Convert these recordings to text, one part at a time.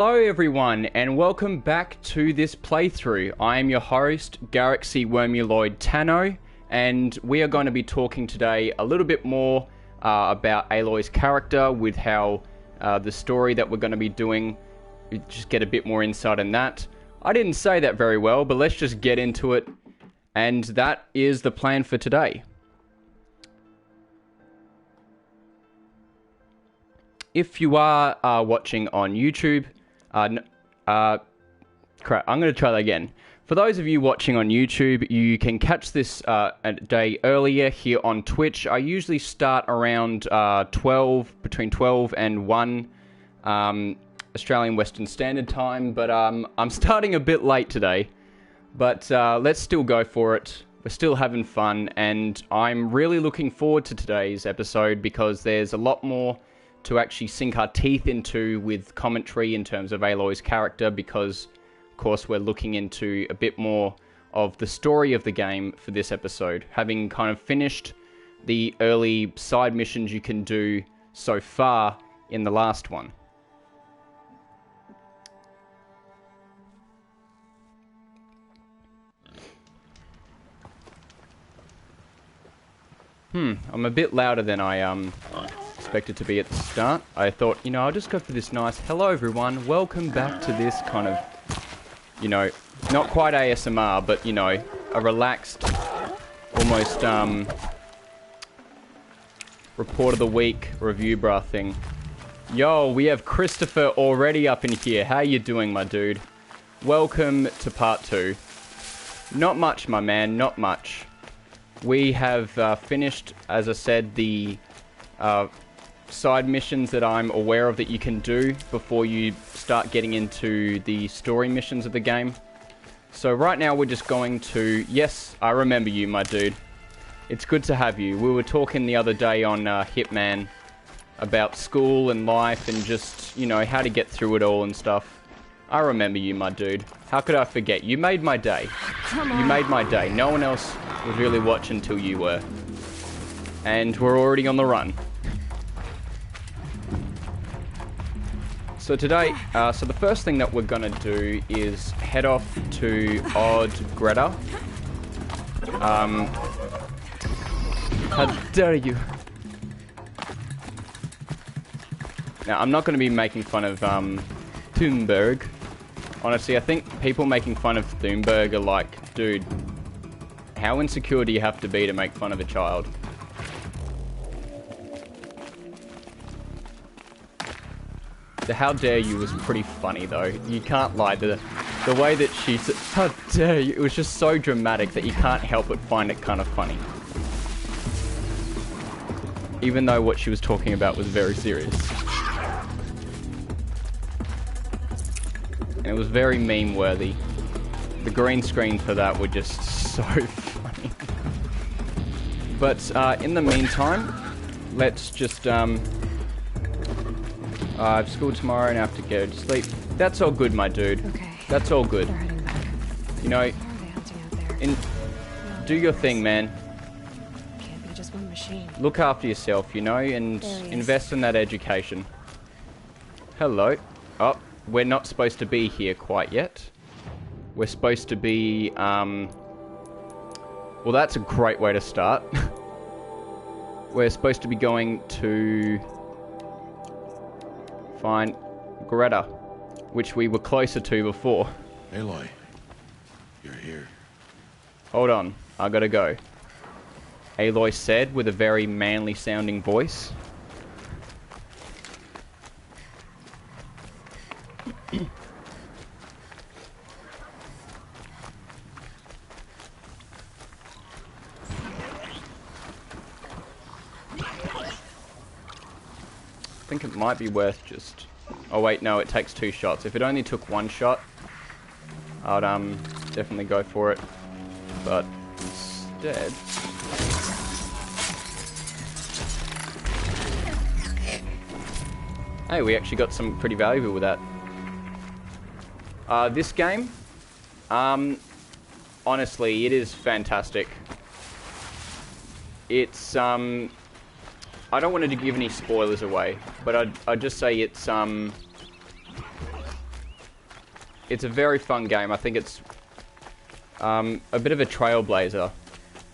Hello everyone and welcome back to this playthrough. I am your host, Galaxy Wormuloid Tano, and we are going to be talking today a little bit more about Aloy's character with how the story that we're going to be doing, just get a bit more insight in that. I didn't say that very well, but let's just get into it, and that is the plan for today. If you are watching on YouTube, crap, I'm going to try that again. For those of you watching on YouTube, you can catch this a day earlier here on Twitch. I usually start around between 12 and 1 Australian Western Standard Time, but I'm starting a bit late today. But let's still go for it. We're still having fun, and I'm really looking forward to today's episode because there's a lot more to actually sink our teeth into with commentary in terms of Aloy's character, because of course we're looking into a bit more of the story of the game for this episode, having kind of finished the early side missions you can do so far in the last one. I'm a bit louder than I expected to be at the start. I thought, I'll just go for this nice, hello everyone, welcome back to this kind of, not quite ASMR, but, a relaxed, almost, report of the week review bra thing. Yo, we have Christopher already up in here. How you doing, my dude? Welcome to part 2. Not much, my man, not much. We have finished, as I said, the side missions that I'm aware of that you can do before you start getting into the story missions of the game. So right now we're just going to... Yes, I remember you, my dude. It's good to have you. We were talking the other day on Hitman about school and life and just, how to get through it all and stuff. I remember you, my dude. How could I forget? You made my day. You made my day. No one else was really watching until you were. And we're already on the run. So today, so the first thing that we're gonna do is head off to Odd Greta. How dare you? Now, I'm not gonna be making fun of Thunberg. Honestly, I think people making fun of Thunberg are like, dude, how insecure do you have to be to make fun of a child? The how dare you was pretty funny though. You can't lie. The way that she said, how dare you, it was just so dramatic that you can't help but find it kind of funny. Even though what she was talking about was very serious. And it was very meme worthy. The green screen for that were just so funny. But in the meantime, let's just I have school tomorrow and I have to go to sleep. That's all good, my dude. Okay. That's all good. Do your thing, man. Can't be just one machine. Look after yourself, and invest in that education. Hello. Oh, we're not supposed to be here quite yet. We're supposed to be, well, that's a great way to start. We're supposed to be going to find Greta, which we were closer to before. Aloy, you're here. Hold on, I gotta go. Aloy said with a very manly sounding voice. I think it might be worth just... Oh wait, no, it takes 2 shots. If it only took 1 shot, I'd definitely go for it. But instead... Hey, we actually got some pretty valuable with that. This game, honestly, it is fantastic. It's, I don't want to give any spoilers away, but I'd just say it's, it's a very fun game. I think it's a bit of a trailblazer,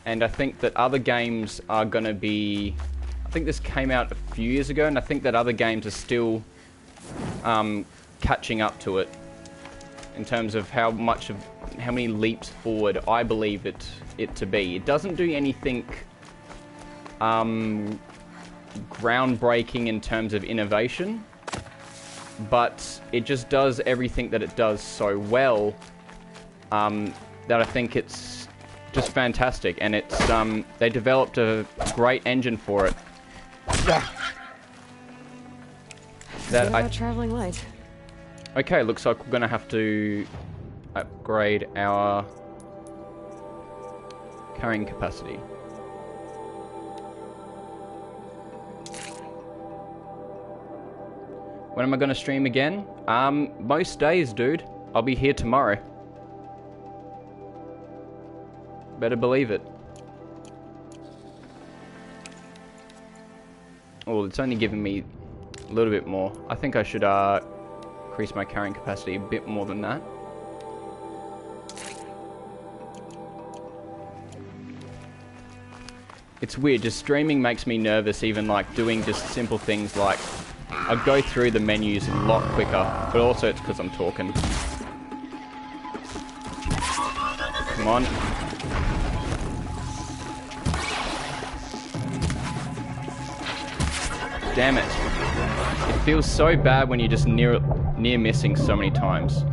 and I think that other games are going to be... I think this came out a few years ago, and I think that other games are still catching up to it in terms of how many leaps forward I believe it to be. It doesn't do anything groundbreaking in terms of innovation, but it just does everything that it does so well that I think it's just fantastic, and it's they developed a great engine for it. What about traveling light? Okay, looks like we're gonna have to upgrade our carrying capacity. When am I gonna stream again? Most days, dude. I'll be here tomorrow. Better believe it. Oh, it's only giving me a little bit more. I think I should increase my carrying capacity a bit more than that. It's weird, just streaming makes me nervous, even like doing just simple things like I go through the menus a lot quicker, but also it's because I'm talking. Come on. Damn it. It feels so bad when you're just near missing so many times.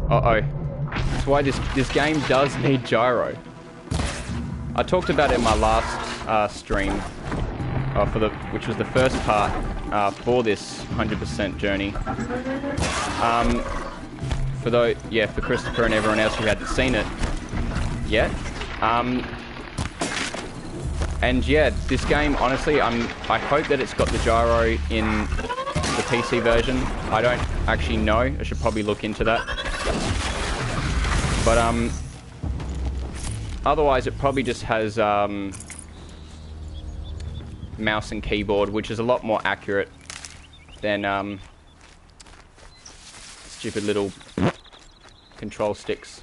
Uh-oh. That's why this game does need gyro. I talked about it in my last stream, which was the first part for this 100% journey. For Christopher and everyone else who hadn't seen it yet. And yeah, this game, honestly, I hope that it's got the gyro in the PC version. I don't actually know. I should probably look into that. But otherwise, it probably just has mouse and keyboard, which is a lot more accurate than stupid little control sticks.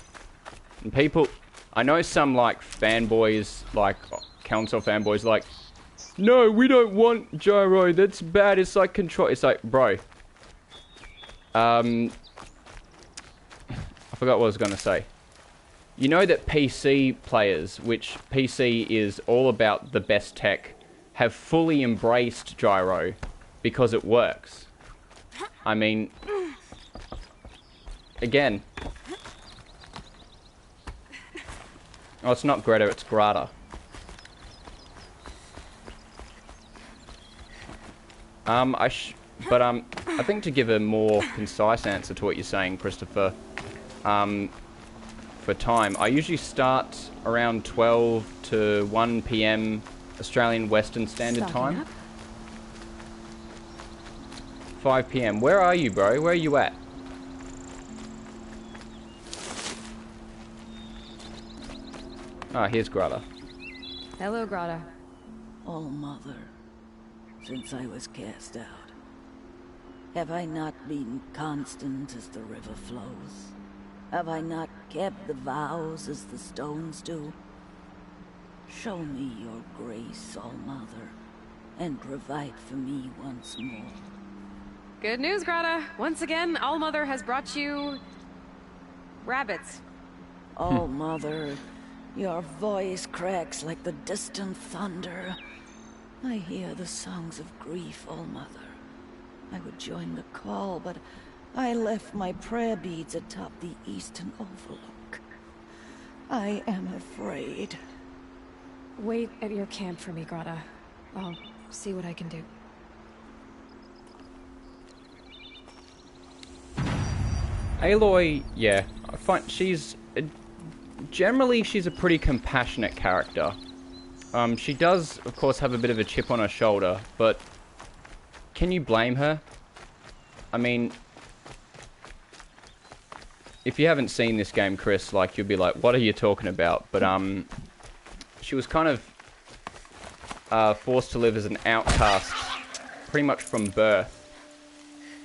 And people, I know some like fanboys, like console fanboys, like, no, we don't want gyro, that's bad, it's like control. It's like, bro, I forgot what I was gonna say. You know that PC players, which PC is all about the best tech, have fully embraced gyro because it works. I mean, again, oh, it's not Greta, it's Grata. I think to give a more concise answer to what you're saying, Christopher, for time, I usually start around 12 to 1 PM Australian Western Standard Time. Up. 5 PM. Where are you, bro? Where are you at? Ah, here's Grata. Hello, Grata. All Mother, since I was cast out, have I not been constant as the river flows? Have I not kept the vows as the stones do? Show me your grace, All Mother, and provide for me once more. Good news, Grata. Once again, All Mother has brought you... rabbits. All Mother, your voice cracks like the distant thunder. I hear the songs of grief, All Mother. I would join the call, but I left my prayer beads atop the eastern overlook. I am afraid. Wait at your camp for me, Grata. I'll see what I can do. Aloy, yeah, I find she's... generally, she's a pretty compassionate character. She does, of course, have a bit of a chip on her shoulder, but can you blame her? I mean, if you haven't seen this game, Chris, like, you'll be like, what are you talking about? But, she was kind of forced to live as an outcast pretty much from birth.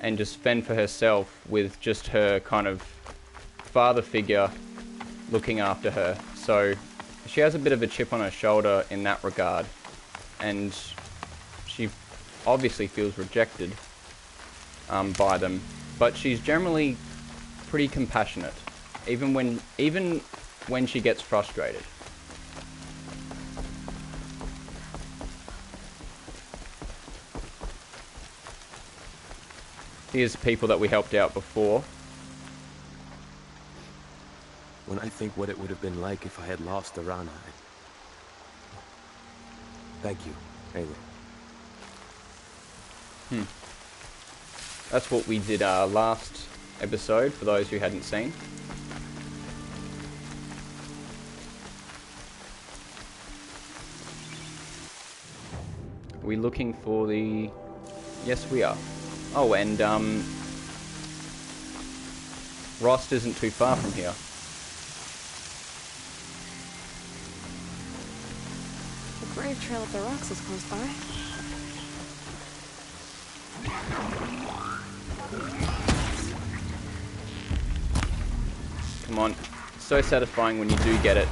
and just fend for herself with just her kind of father figure looking after her. So she has a bit of a chip on her shoulder in that regard, and she obviously feels rejected by them, but she's generally pretty compassionate, even when she gets frustrated. Here's people that we helped out before. When I think what it would have been like if I had lost Arana. Thank you, Aloy. That's what we did last episode, for those who hadn't seen. Are we looking for the... Yes, we are. Oh, and Rost isn't too far from here. The grave trail up the rocks is close by. Come on. It's so satisfying when you do get it.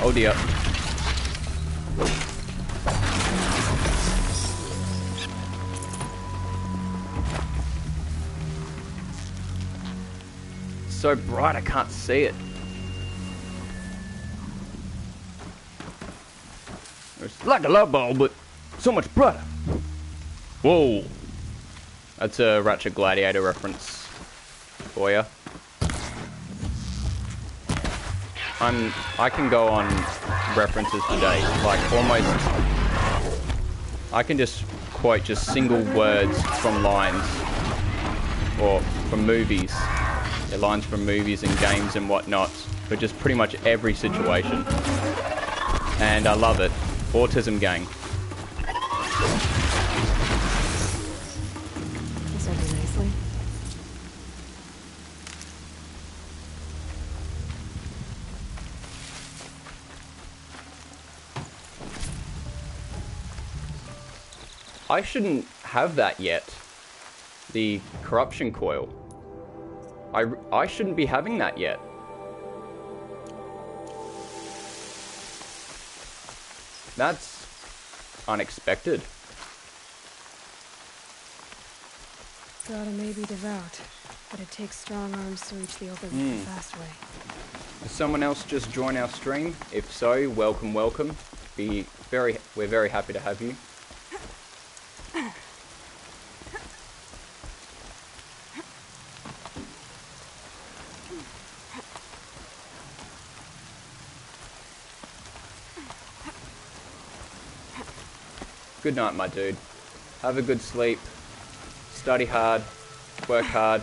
Oh dear. So bright I can't see it. It's like a love ball, but so much brighter. Whoa. That's a Ratchet Gladiator reference for you. I can go on references today, like almost, I can just quote just single words from lines, or from movies, yeah, lines from movies and games and whatnot, for just pretty much every situation, and I love it. Autism gang. This will do nicely. I shouldn't have that yet. The corruption coil. I shouldn't be having that yet. That's unexpected. Gotta may be devout, but it takes strong arms to reach the open the fast way. Does someone else just join our stream? If so, welcome, welcome. We're very happy to have you. Good night, my dude. Have a good sleep. Study hard. Work hard.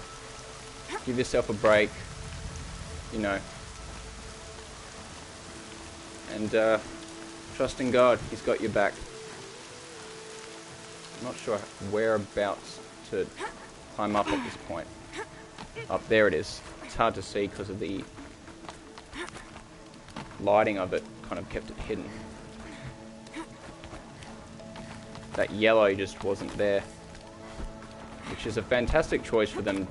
Give yourself a break. You know. And trust in God. He's got your back. I'm not sure whereabouts to climb up at this point. Up there it is. It's hard to see because of the lighting of it. Kind of kept it hidden. That yellow just wasn't there, which is a fantastic choice for them,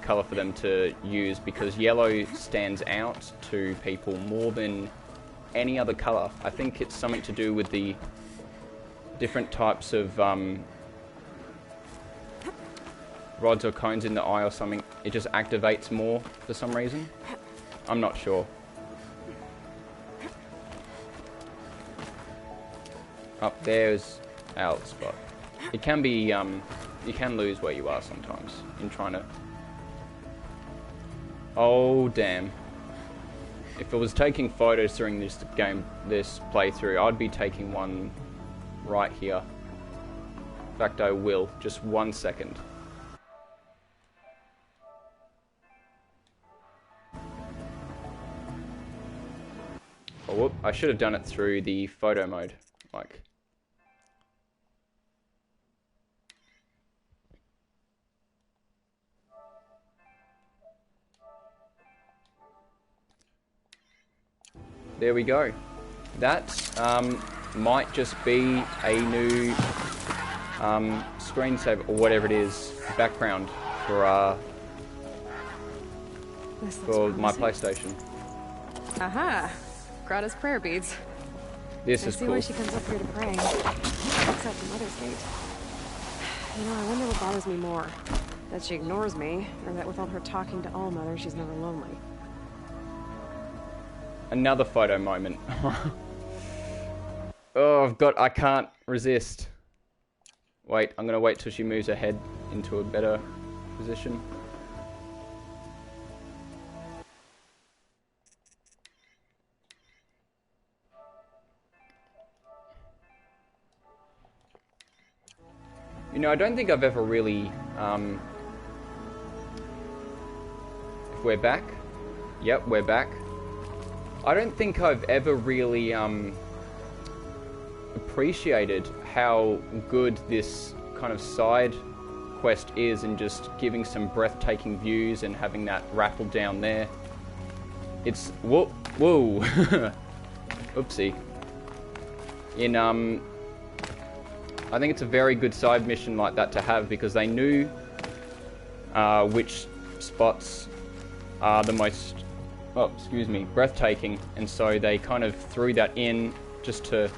colour for them to use, because yellow stands out to people more than any other colour. I think it's something to do with the different types of rods or cones in the eye or something. It just activates more for some reason. I'm not sure. Up there's our spot. It can be, you can lose where you are sometimes in trying to... Oh, damn. If I was taking photos during this playthrough, I'd be taking one right here. In fact, I will. Just 1 second. whoop, I should have done it through the photo mode. Like... There we go. That might just be a new screensaver or whatever it is, background for my PlayStation. Aha! Grata's prayer beads. This I is see cool. why she comes up here to pray. Except for Mother's Gate. You know, I wonder what bothers me more. That she ignores me, or that with all her talking to Allmother, she's never lonely. Another photo moment. Oh, I can't resist. Wait, I'm gonna wait till she moves her head into a better position. You know, I don't think I've ever really, if we're back. Yep, we're back. I don't think I've ever really, appreciated how good this kind of side quest is, and just giving some breathtaking views and having that raffle down there. It's, whoa, oopsie. I think it's a very good side mission like that to have, because they knew which spots are the most, breathtaking, and so they kind of threw that in just to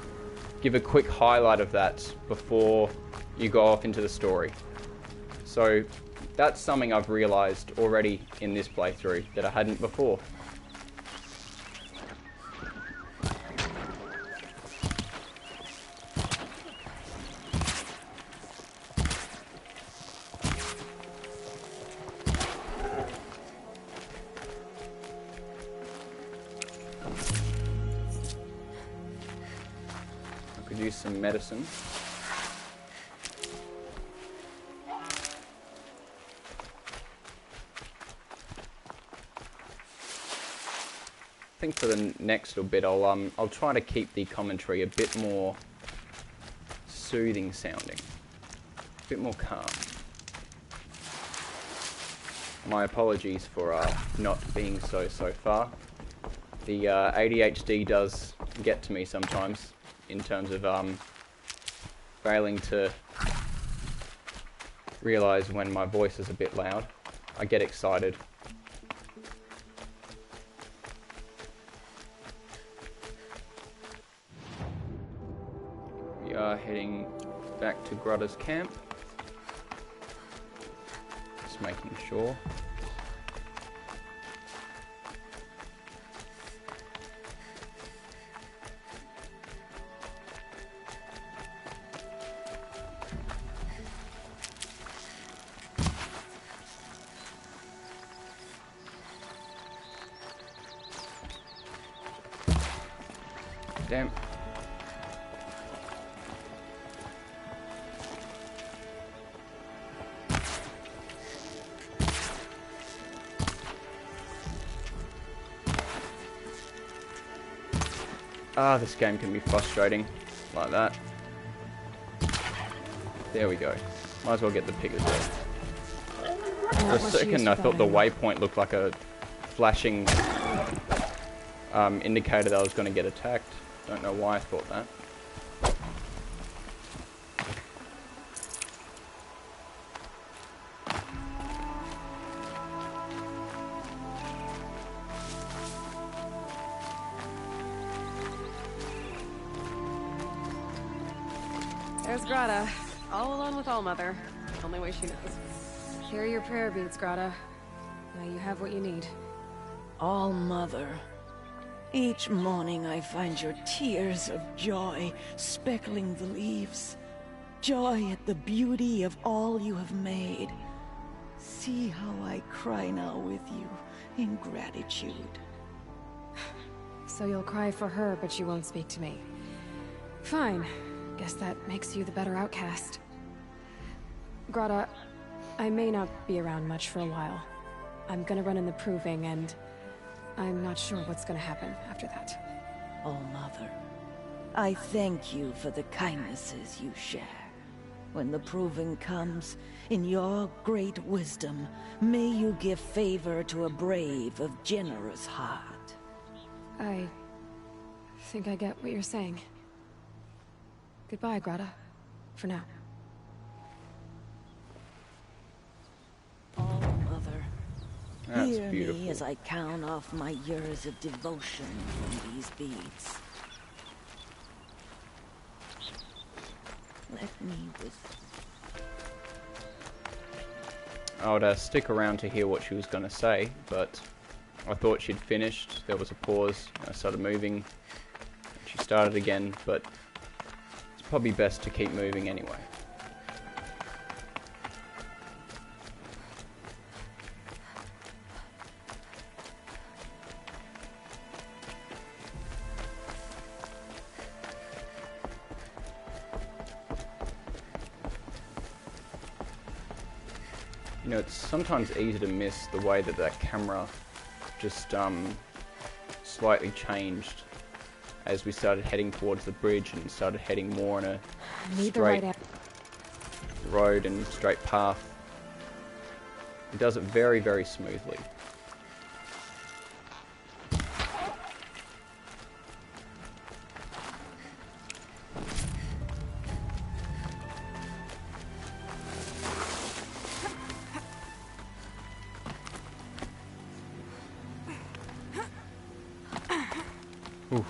give a quick highlight of that before you go off into the story. So that's something I've realized already in this playthrough that I hadn't before. Use some medicine. I think for the next little bit, I'll try to keep the commentary a bit more soothing sounding, a bit more calm. My apologies for not being so far. The ADHD does get to me sometimes, in terms of failing to realize when my voice is a bit loud. I get excited. We are heading back to Grata's camp. Just making sure. Damn. This game can be frustrating like that. There we go. Might as well get the pig as well. For a second I thought the waypoint looked like a flashing indicator that I was going to get attacked. Don't know why I thought that. There's Grata, all alone with Allmother. Only way she knows. Here are your prayer beads, Grata. Now you have what you need. Allmother. Each morning I find your tears of joy speckling the leaves. Joy at the beauty of all you have made. See how I cry now with you in gratitude. So you'll cry for her, but you won't speak to me. Fine. Guess that makes you the better outcast. Grata, I may not be around much for a while. I'm gonna run in the proving, and I'm not sure what's gonna happen after that. Oh, Mother, I thank you for the kindnesses you share. When the proving comes, in your great wisdom, may you give favor to a brave of generous heart. I think I get what you're saying. Goodbye, Grata. For now. Oh, Mother, That's hear beautiful. me as I count off my years of devotion from these beads. Let me whisper. I would stick around to hear what she was going to say, but I thought she'd finished. There was a pause. I started moving. She started again, but it's probably best to keep moving anyway. You know, it's sometimes easy to miss the way that that camera just slightly changed as we started heading towards the bridge and started heading more on a straight road and straight path. It does it very, very smoothly. Oof.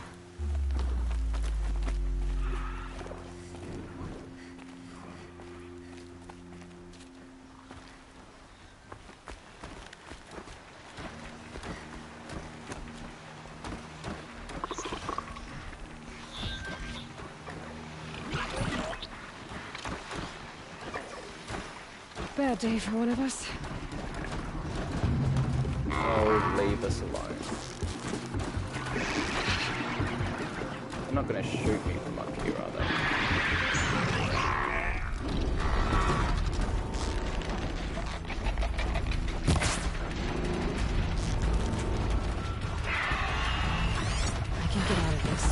Bad day for one of us. Oh, leave us alone. They're not going to shoot me from up here, are they? I can get out of this.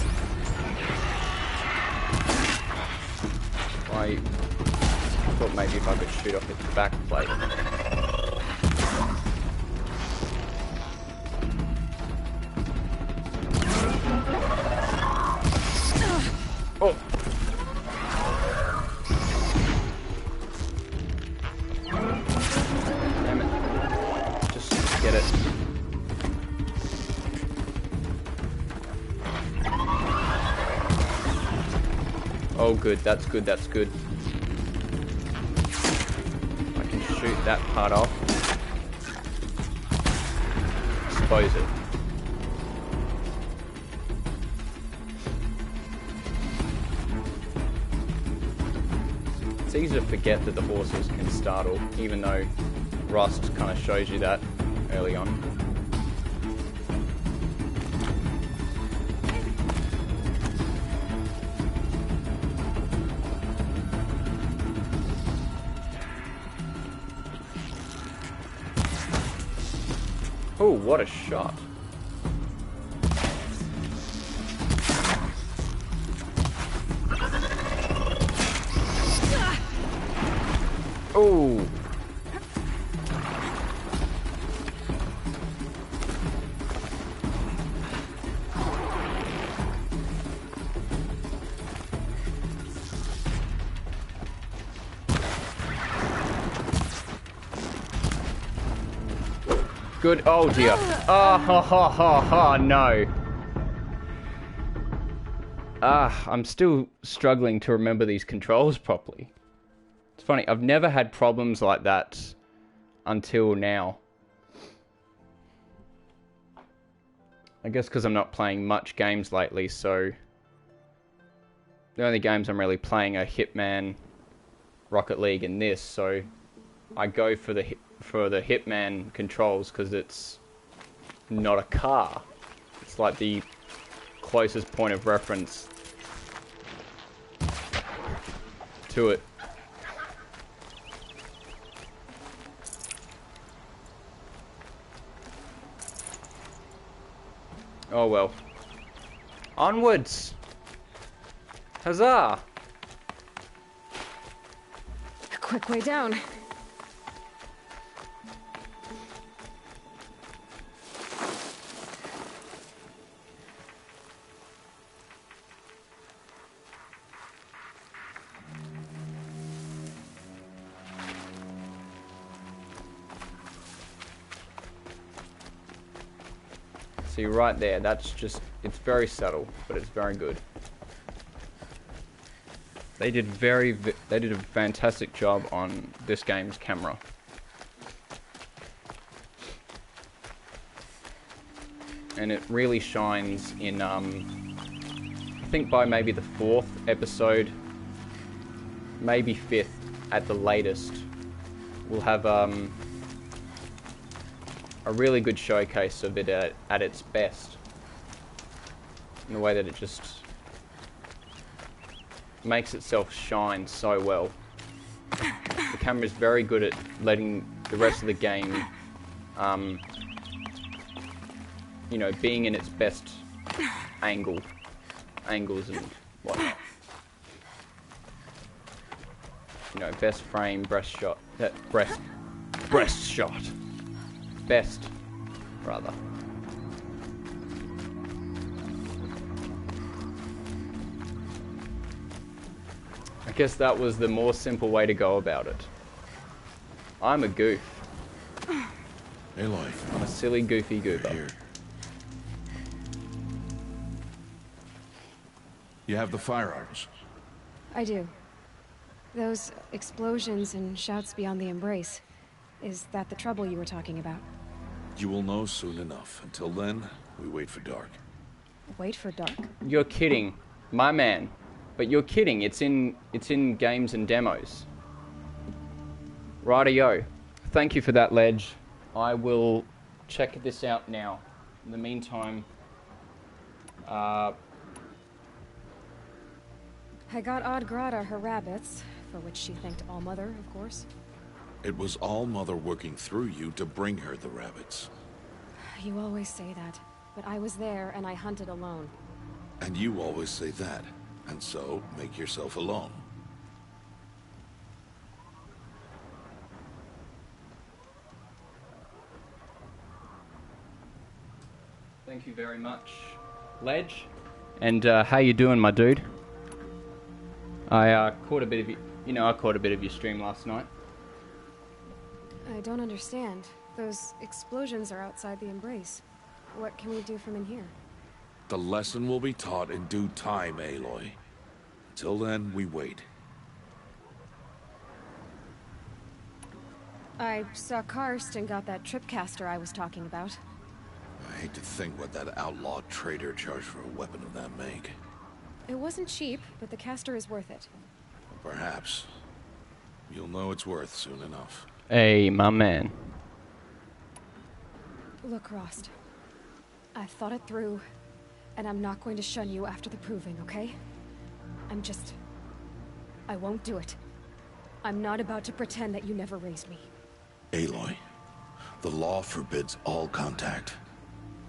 I thought maybe if I could shoot off its back plate. Oh! Damn it. Just get it. Oh good, that's good, that's good. I can shoot that part off. Expose it. It's easy to forget that the horses can startle, even though Rust kind of shows you that early on. Oh, what a shot. Oh. Good. Oh dear. Oh, ha, ha, ha, ha, no. I'm still struggling to remember these controls properly. It's funny, I've never had problems like that until now. I guess because I'm not playing much games lately, so the only games I'm really playing are Hitman, Rocket League, and this, so I go for the Hitman controls because it's not a car. It's like the closest point of reference to it. Oh well. Onwards! Huzzah! A quick way down. See right there, that's just, it's very subtle, but it's very good. They did a fantastic job on this game's camera. And it really shines in, I think by maybe the 4th episode, maybe 5th at the latest, we'll have, a really good showcase of it at its best. In the way that it just makes itself shine so well. The camera is very good at letting the rest of the game, you know, being in its best angles and whatnot. You know, best frame, breast shot, breast shot. Best, rather. I guess that was the more simple way to go about it. I'm a goof. Aloy, I'm a silly, goofy goober. you're here. You have the firearms. I do. Those explosions and shouts beyond the embrace. Is that the trouble you were talking about? You will know soon enough. Until then, we wait for dark. Wait for dark? You're kidding, my man. But you're kidding. It's in games and demos. Rightio. Thank you for that, Ledge. I will check this out now. In the meantime, I got Odd Grata her rabbits, for which she thanked Allmother, of course. It was All-Mother working through you to bring her the rabbits. You always say that, but I was there and I hunted alone. And you always say that. And so, make yourself alone. thank you very much, Ledge. And how you doing, my dude? I caught a bit of I caught a bit of your stream last night. I don't understand. Those explosions are outside the embrace. What can we do from in here? The lesson will be taught in due time, Aloy. Until then, we wait. I saw Karst and got that tripcaster I was talking about. I hate to think what that outlaw trader charged for a weapon of that make. It wasn't cheap, but the caster is worth it. Perhaps. You'll know it's worth soon enough. Hey, my man. Look, Rost. I've thought it through, and I'm not going to shun you after the proving, okay? I won't do it. I'm not about to pretend that you never raised me. Aloy, the law forbids all contact.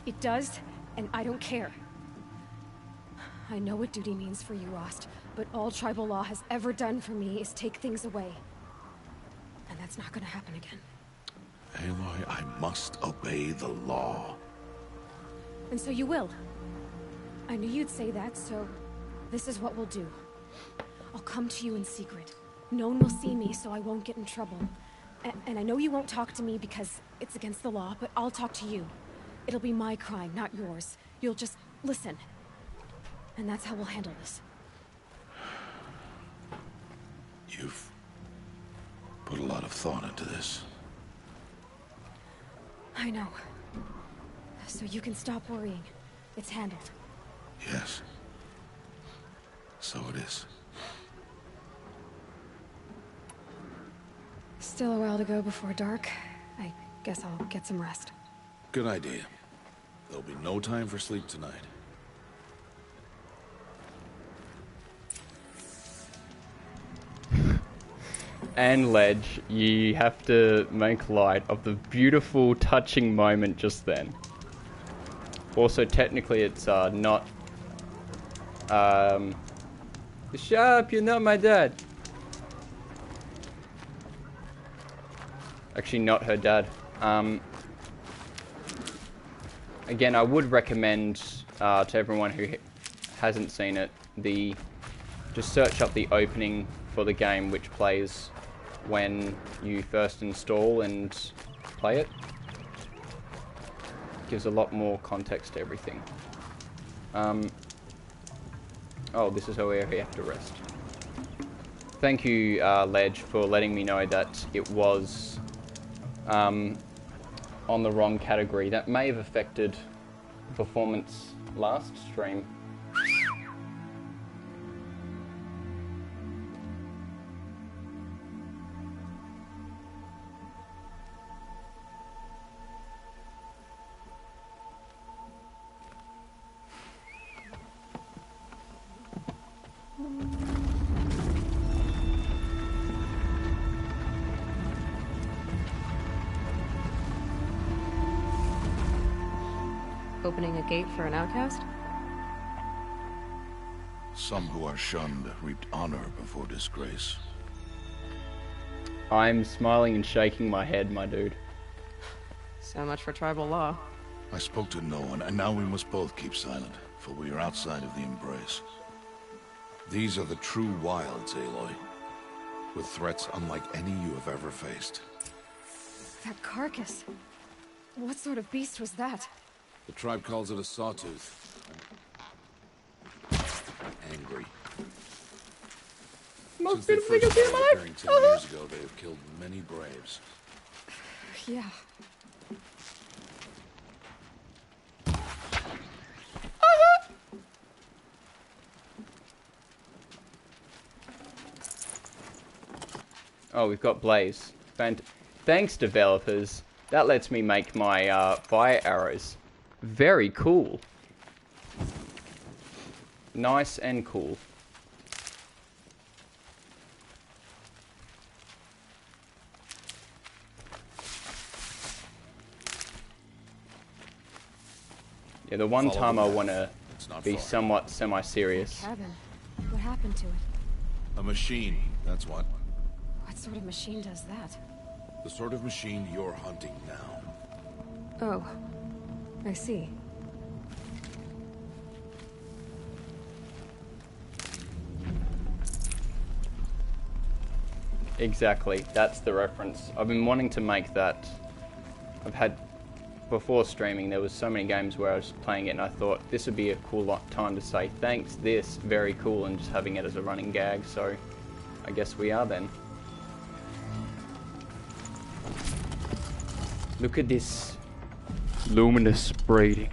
It does, and I don't care. I know what duty means for you, Rost, but all tribal law has ever done for me is take things away. And that's not gonna happen again. Aloy, I must obey the law. And so you will. I knew you'd say that, so this is what we'll do. I'll come to you in secret. No one will see me, so I won't get in trouble. And I know you won't talk to me because it's against the law, but I'll talk to you. It'll be my crime, not yours. You'll just listen. And that's how we'll handle this. You've put a lot of thought into this. I know. So you can stop worrying. It's handled. Yes. So it is. Still a while to go before dark. I guess I'll get some rest. Good idea. There'll be no time for sleep tonight. And Ledge, you have to make light of the beautiful, touching moment just then. Also, technically, it's not Shut up, you're not my dad. Actually, not her dad. Again, I would recommend to everyone who hasn't seen it, just search up the opening for the game, which plays when you first install and play it. Gives a lot more context to everything. Oh, this is where we have to rest. Thank you, Ledge, for letting me know that it was on the wrong category. That may have affected performance last stream. Opening a gate for an outcast? Some who are shunned reaped honor before disgrace. I'm smiling and shaking my head, my dude. So much for tribal law. I spoke to no one, and now we must both keep silent, for we are outside of the embrace. These are the true wilds, Aloy, with threats unlike any you have ever faced. That carcass. What sort of beast was that? The tribe calls it a sawtooth. Angry. Most Since they beautiful thing I've first seen in my started life! appearing 10 years ago, they have killed many braves. Yeah. Oh, we've got Blaze. Thanks, developers. That lets me make my fire arrows. Very cool. Nice and cool. Yeah, the one time I want to be somewhat semi-serious. Cabin. What happened to it? A machine, that's what. What sort of machine does that? The sort of machine you're hunting now. Oh, I see. Exactly, that's the reference. I've been wanting to make that. Before streaming, there was so many games where I was playing it and I thought this would be a cool time to say thanks, this, very cool, and just having it as a running gag, so I guess we are then. Look at this luminous breeding.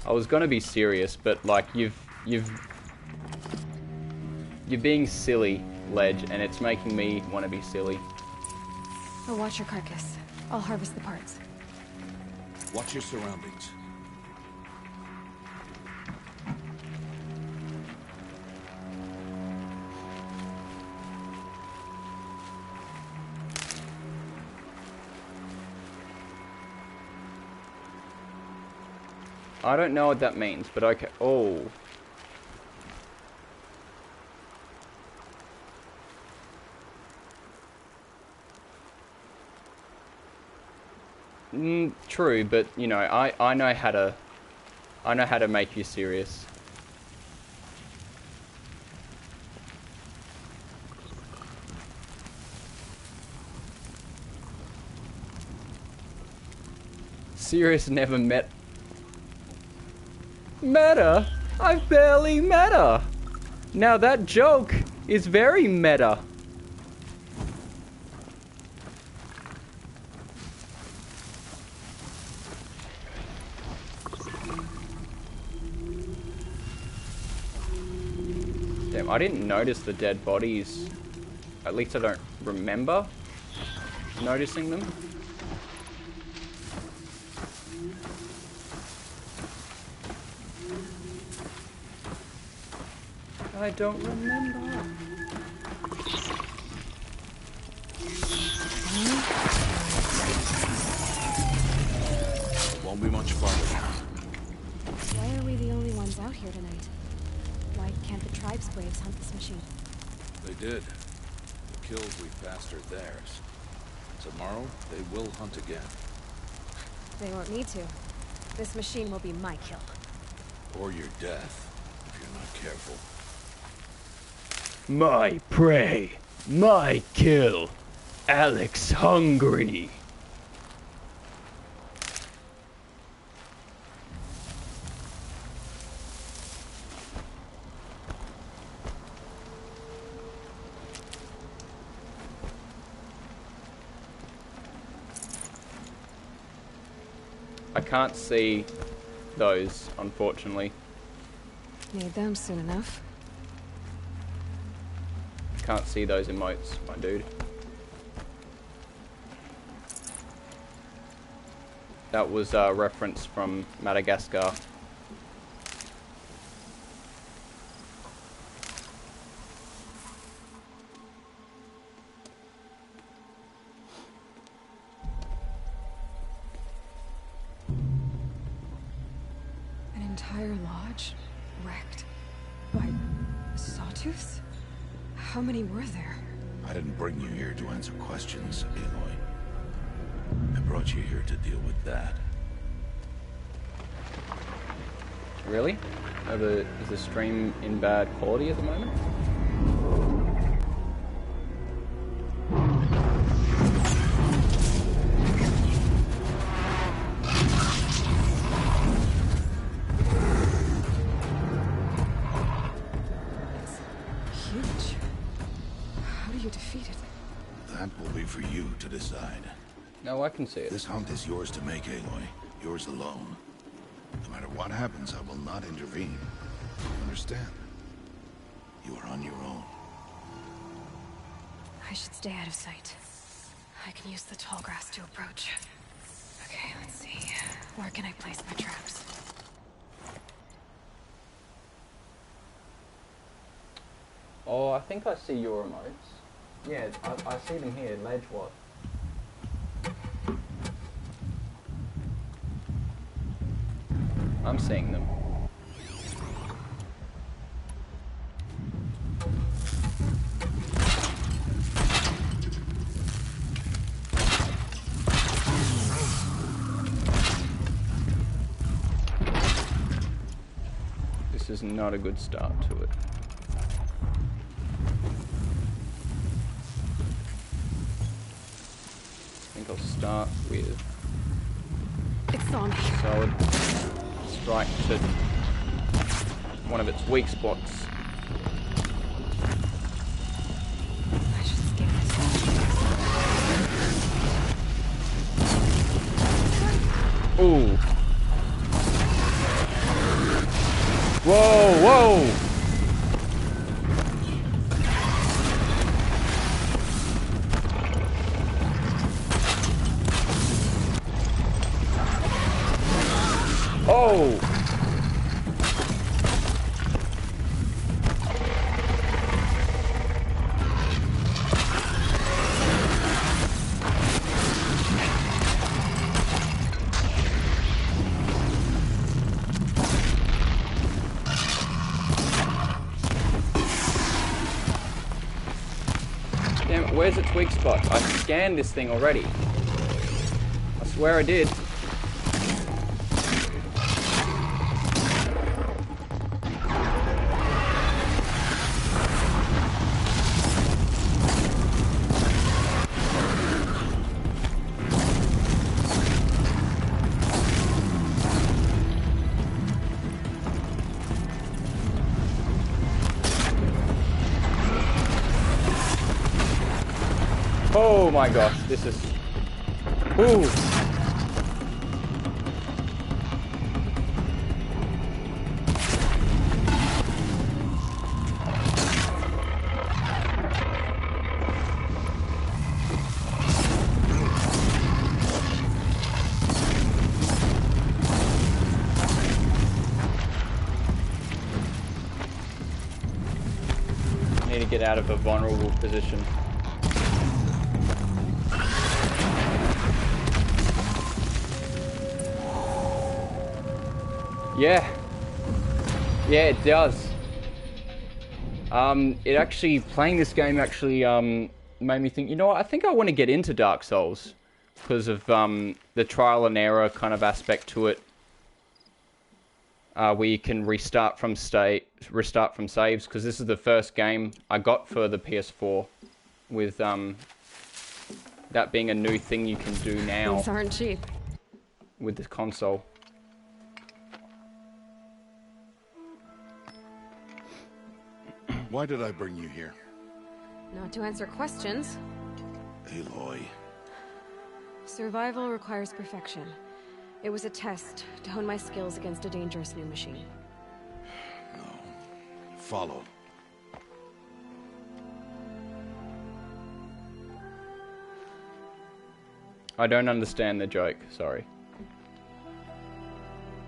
I was gonna be serious, but like you're being silly, Ledge, and it's making me want to be silly. I'll watch your carcass. I'll harvest the parts. Watch your surroundings. I don't know what that means, but okay. Oh. True, but you know, I know how to make you serious. Serious never met. Meta? I barely met her. Now that joke is very meta. Damn, I didn't notice the dead bodies. At least I don't remember noticing them. I don't remember. Won't be much farther now. Why are we the only ones out here tonight? Why can't the tribe's braves hunt this machine? They did. The kills we passed are theirs. Tomorrow, they will hunt again. They won't need to. This machine will be my kill. Or your death, if you're not careful. My prey, my kill. Alex hungry. I can't see those, unfortunately. Need them soon enough. Can't see those emotes, my dude. That was a reference from Madagascar. An entire lodge wrecked by sawtooths? How many were there? I didn't bring you here to answer questions, Aloy. I brought you here to deal with that. Really? Is the stream in bad quality at the moment? Huge. How do you defeat it? That will be for you to decide. No, I can see it. This hunt is yours to make, Aloy. Yours alone. No matter what happens, I will not intervene. Understand? You are on your own. I should stay out of sight. I can use the tall grass to approach. Okay, let's see. Where can I place my traps? Oh, I think I see your emotes. Yeah, I see them here. Ledge what? I'm seeing them. This is not a good start to it. I think I'll start with It's on me. solid strike to one of its weak spots. I should skip this. Ooh. Whoa, whoa! Oh! Damn it, where's its weak spot? I scanned this thing already. I swear I did. Oh my gosh, this is... Ooh! Need to get out of a vulnerable position. Yeah, Yeah, it does. It actually, playing this game actually made me think, you know what, I think I want to get into Dark Souls because of the trial and error kind of aspect to it. Where you can restart from saves, because this is the first game I got for the PS4 with that being a new thing you can do now. These aren't cheap. With this console. Why did I bring you here? Not to answer questions. Aloy. Survival requires perfection. It was a test to hone my skills against a dangerous new machine. No. Follow. I don't understand the joke, sorry.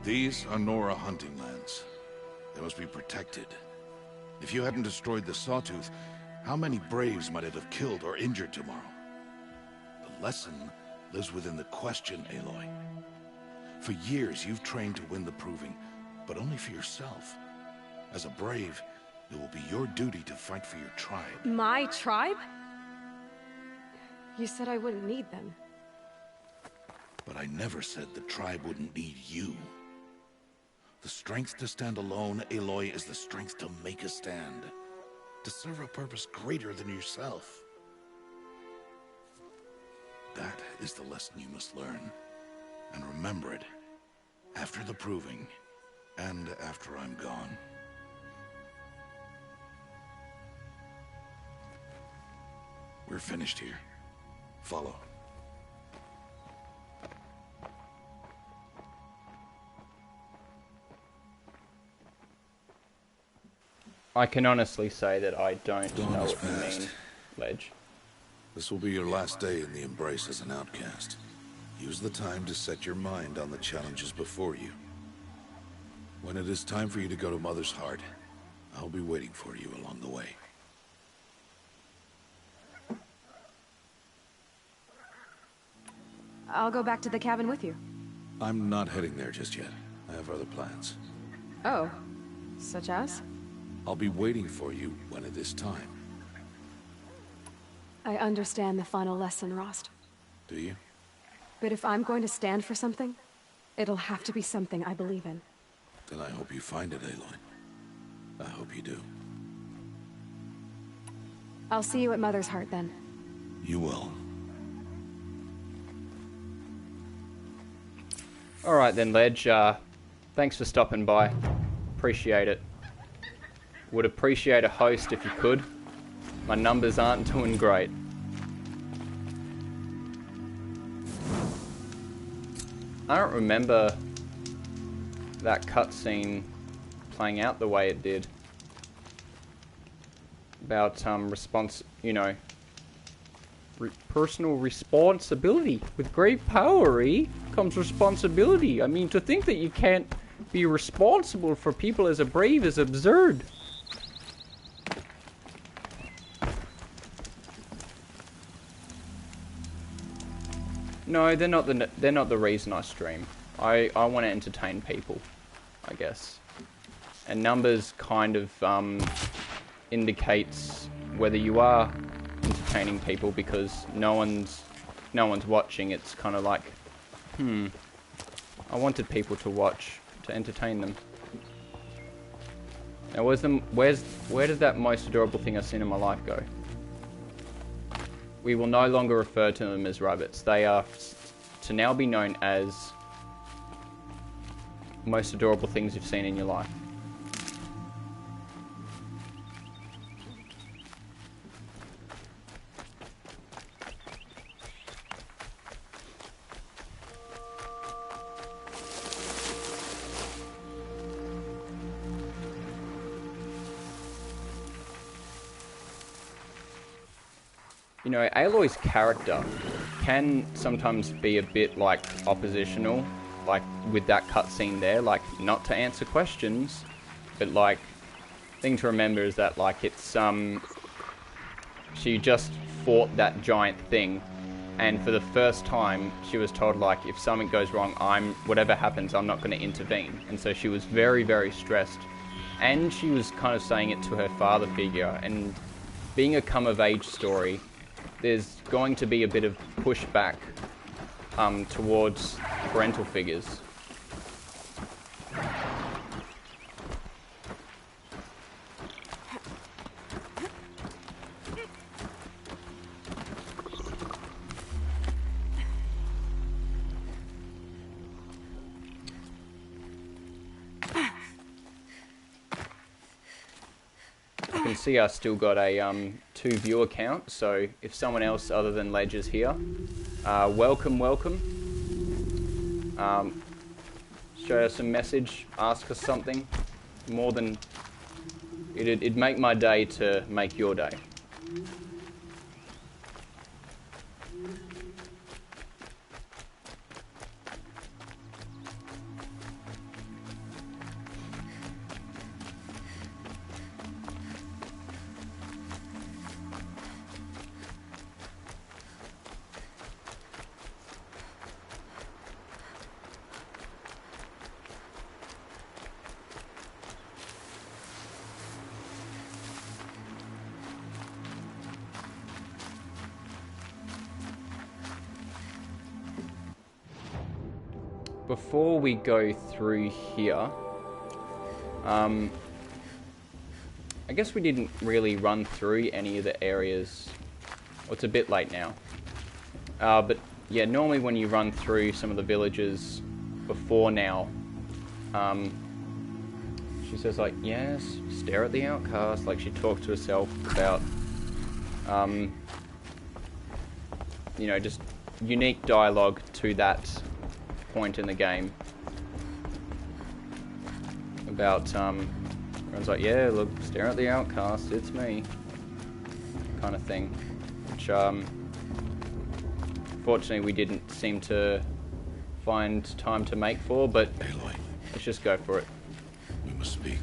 These are Nora hunting lands. They must be protected. If you hadn't destroyed the Sawtooth, how many Braves might it have killed or injured tomorrow? The lesson lives within the question, Aloy. For years, you've trained to win the Proving, but only for yourself. As a Brave, it will be your duty to fight for your tribe. My tribe? You said I wouldn't need them. But I never said the tribe wouldn't need you. The strength to stand alone, Aloy, is the strength to make a stand. To serve a purpose greater than yourself. That is the lesson you must learn. And remember it. After the Proving. And after I'm gone. We're finished here. Follow. I can honestly say that I don't Dawn know is what you past. mean, Ledge. This will be your last day in the Embrace as an outcast. Use the time to set your mind on the challenges before you. When it is time for you to go to Mother's Heart, I'll be waiting for you along the way. I'll go back to the cabin with you. I'm not heading there just yet. I have other plans. Oh. Such as? I'll be waiting for you when it is time. I understand the final lesson, Rost. Do you? But if I'm going to stand for something, it'll have to be something I believe in. Then I hope you find it, Aloy. I hope you do. I'll see you at Mother's Heart then. You will. Alright then, Ledge. Thanks for stopping by. Appreciate it. Would appreciate a host if you could. My numbers aren't doing great. I don't remember that cutscene playing out the way it did. About personal responsibility. With great power, comes responsibility. I mean, to think that you can't be responsible for people as a Brave is absurd. No, they're not the reason I stream. I want to entertain people, I guess. And numbers kind of indicates whether you are entertaining people, because no one's watching. It's kind of like, I wanted people to watch to entertain them. Now, where did that most adorable thing I've seen in my life go? We will no longer refer to them as rabbits. They are to now be known as most adorable things you've seen in your life. You know, Aloy's character can sometimes be a bit, like, oppositional, like, with that cutscene there, like, not to answer questions, but, like, thing to remember is that, like, it's, she just fought that giant thing, and for the first time, she was told, like, if something goes wrong, whatever happens, I'm not going to intervene, and so she was very, very stressed and she was kind of saying it to her father figure, and being a come-of-age story, there's going to be a bit of pushback towards parental figures. You can see I still got a 2 viewer count, so if someone else other than Ledge is here, welcome. Show us a message, ask us something. More than it'd make my day to make your day. Before we go through here, I guess we didn't really run through any of the areas. Well, it's a bit late now. But yeah, normally when you run through some of the villages before now, she says like, yes, stare at the outcast, like she talks to herself about, you know, just unique dialogue to that point in the game about everyone's like, yeah, look, stare at the outcast, it's me, kind of thing, which fortunately we didn't seem to find time to make for, but Aloy, let's just go for it. we must speak.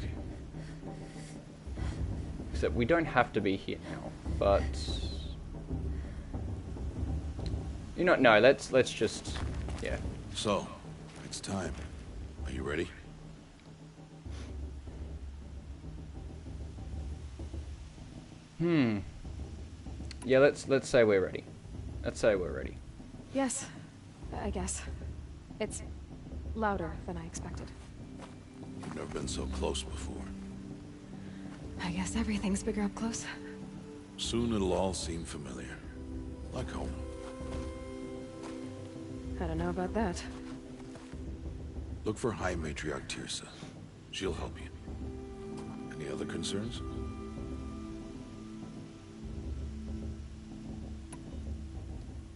Except we don't have to be here now, but you know, no, let's just, yeah. So, it's time. Are you ready? Yeah, let's say we're ready. Let's say we're ready. Yes, I guess. It's louder than I expected. You've never been so close before. I guess everything's bigger up close. Soon it'll all seem familiar. Like home. I don't know about that. Look for High Matriarch Tirsa. She'll help you. Any other concerns?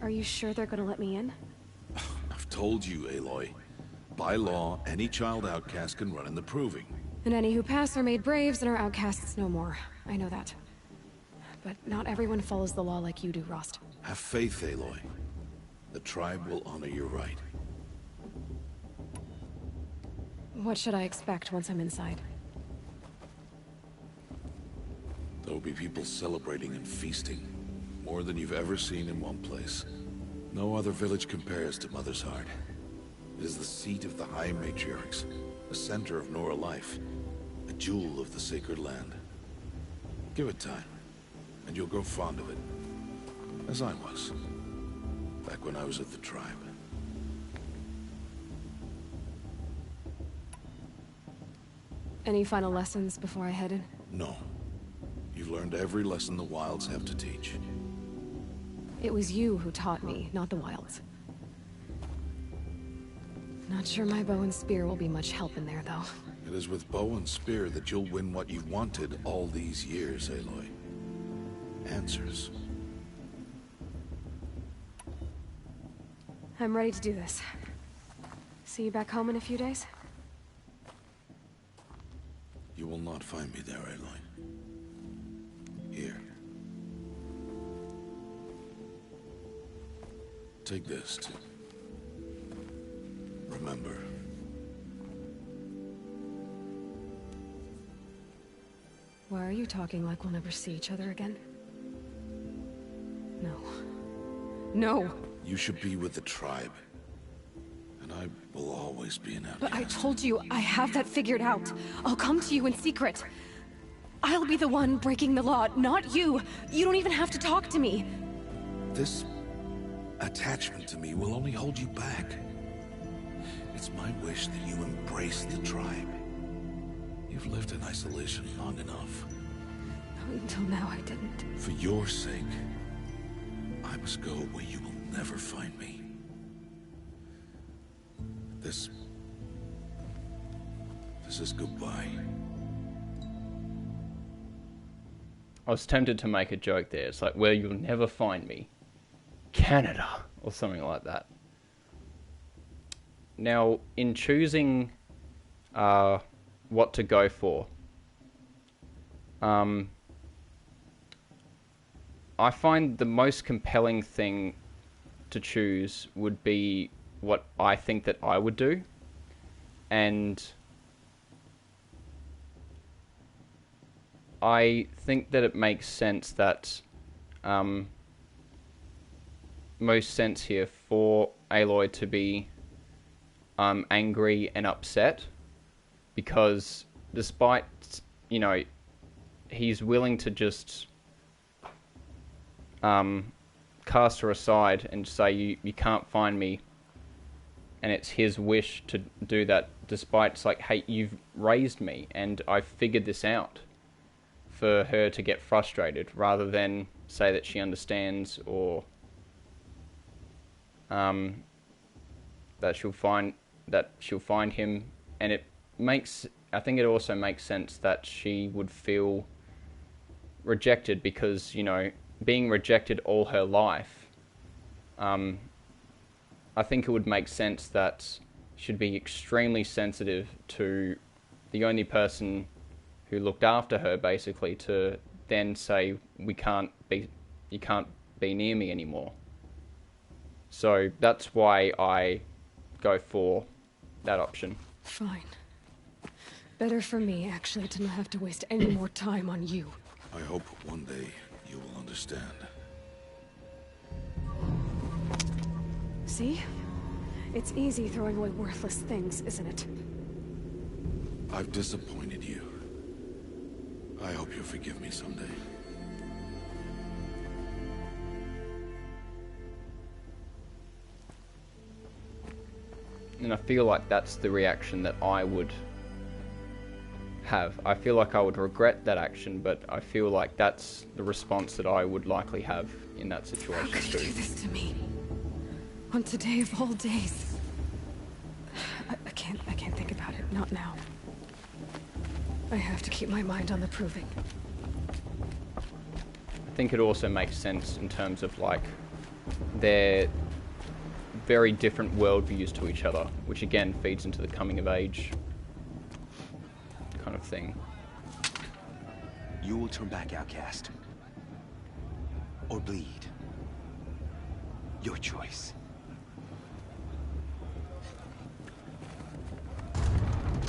Are you sure they're gonna let me in? I've told you, Aloy. By law, any child outcast can run in the Proving. And any who pass are made braves and are outcasts no more. I know that. But not everyone follows the law like you do, Rost. Have faith, Aloy. The tribe will honor your right. What should I expect once I'm inside? There will be people celebrating and feasting. More than you've ever seen in one place. No other village compares to Mother's Heart. It is the seat of the High Matriarchs, the center of Nora life, a jewel of the sacred land. Give it time, and you'll grow fond of it. As I was, back when I was at the tribe. Any final lessons before I head in? No. You've learned every lesson the Wilds have to teach. It was you who taught me, not the Wilds. Not sure my bow and spear will be much help in there, though. It is with bow and spear that you'll win what you've wanted all these years, Aloy. Answers. I'm ready to do this. See you back home in a few days? You will not find me there, Aloy. Here. Take this to remember. Why are you talking like we'll never see each other again? No. No! You should be with the tribe. and I will always be an outcast. But I told you, I have that figured out. I'll come to you in secret. I'll be the one breaking the law, not you. You don't even have to talk to me. This attachment to me will only hold you back. It's my wish that you embrace the tribe. You've lived in isolation long enough. Until now, I didn't. For your sake, I must go where you will never find me. This is goodbye. I was tempted to make a joke there. It's like, where you'll never find me. Canada. Or something like that. Now, in choosing what to go for, I find the most compelling thing to choose would be what I think that I would do. And I think that it makes sense that most sense here for Aloy to be angry and upset, because despite, you know, he's willing to just cast her aside and say you can't find me, and it's his wish to do that, despite it's like, hey, you've raised me and I've figured this out, for her to get frustrated rather than say that she understands, or that she'll find him. And I think it also makes sense that she would feel rejected, because, you know, being rejected all her life, I think it would make sense that she'd be extremely sensitive to the only person who looked after her, basically, to then say, you can't be near me anymore. So that's why I go for that option. Fine. Better for me, actually, to not have to waste any more time on you. I hope one day you will understand. See? It's easy throwing away worthless things, isn't it? I've disappointed you. I hope you'll forgive me someday. And I feel like that's the reaction that I would have. I feel like I would regret that action, but I feel like that's the response that I would likely have in that situation. How could you do this to me? On today of all days. I can't think about it. Not now. I have to keep my mind on the proving. I think it also makes sense in terms of, like, their very different worldviews to each other, which again feeds into the coming of age kind of thing. You will turn back, outcast. Or bleed. Your choice.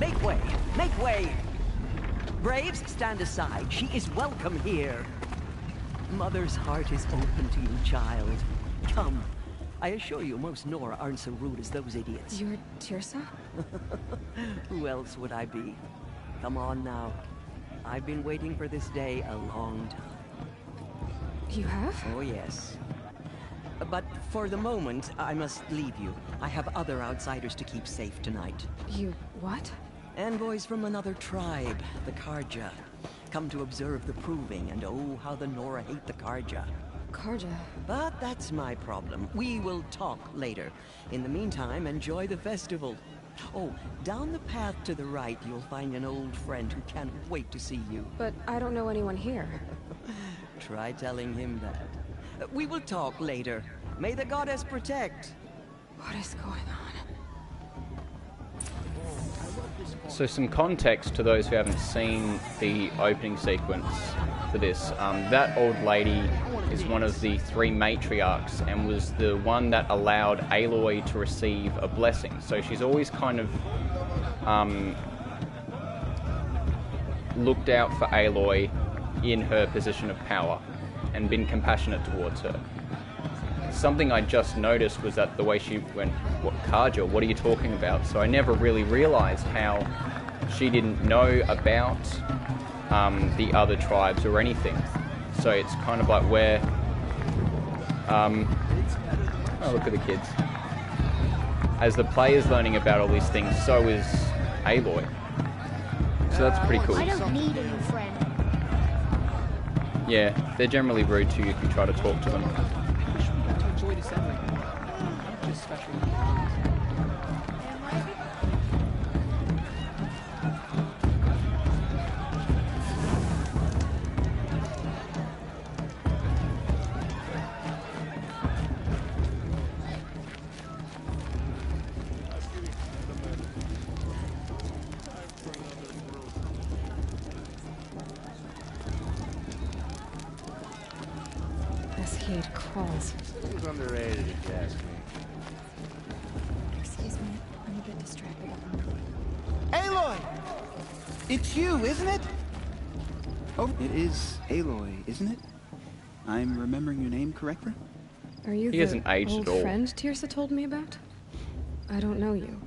Make way! Make way! Braves, stand aside. She is welcome here. Mother's heart is open to you, child. Come. I assure you, most Nora aren't so rude as those idiots. You're Tirsa? Who else would I be? Come on now. I've been waiting for this day a long time. You have? Oh, yes. But for the moment, I must leave you. I have other outsiders to keep safe tonight. You what? Envoys from another tribe, the Karja. Come to observe the proving, and oh, how the Nora hate the Karja. Karja. But that's my problem. We will talk later. In the meantime, enjoy the festival. Oh, down the path to the right, you'll find an old friend who can't wait to see you. But I don't know anyone here. Try telling him that. We will talk later. May the goddess protect. What is going on? So some context to those who haven't seen the opening sequence for this. That old lady is one of the three matriarchs and was the one that allowed Aloy to receive a blessing. So she's always kind of looked out for Aloy in her position of power and been compassionate towards her. something I just noticed was that the way she went, "What, Karja, what are you talking about?" So I never really realized how she didn't know about the other tribes or anything. So it's kind of like where, oh, look at the kids. As the player's learning about all these things, so is Aloy. So that's pretty cool. I don't need a new friend. Yeah, they're generally rude to you if you try to talk to them. Enjoy this everything. Just special. This heat crawls. Who's underrated, if you ask me? Excuse me, I'm a bit distracted. Aloy! It's you, isn't it? Oh, it is Aloy, isn't it? I'm remembering your name correctly? Are you He the hasn't aged old at all. friend Tirsa told me about? I don't know you.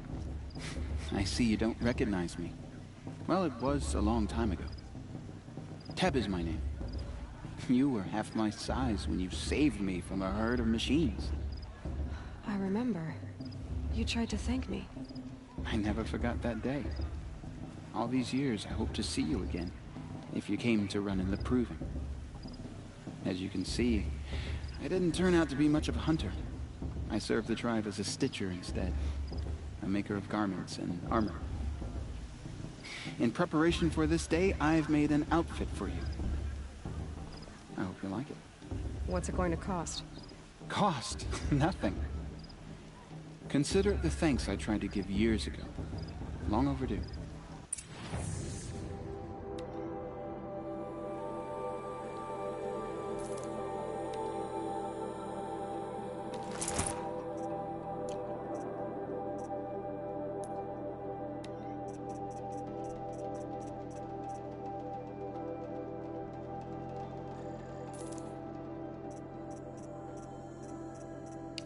I see you don't recognize me. Well, it was a long time ago. Teb is my name. You were half my size when you saved me from a herd of machines. I remember. You tried to thank me. I never forgot that day. All these years, I hope to see you again, if you came to run in the Proving. As you can see, I didn't turn out to be much of a hunter. I served the tribe as a stitcher instead, a maker of garments and armor. In preparation for this day, I've made an outfit for you. I hope you like it. What's it going to cost? Cost? Nothing. Consider it the thanks I tried to give years ago. Long overdue.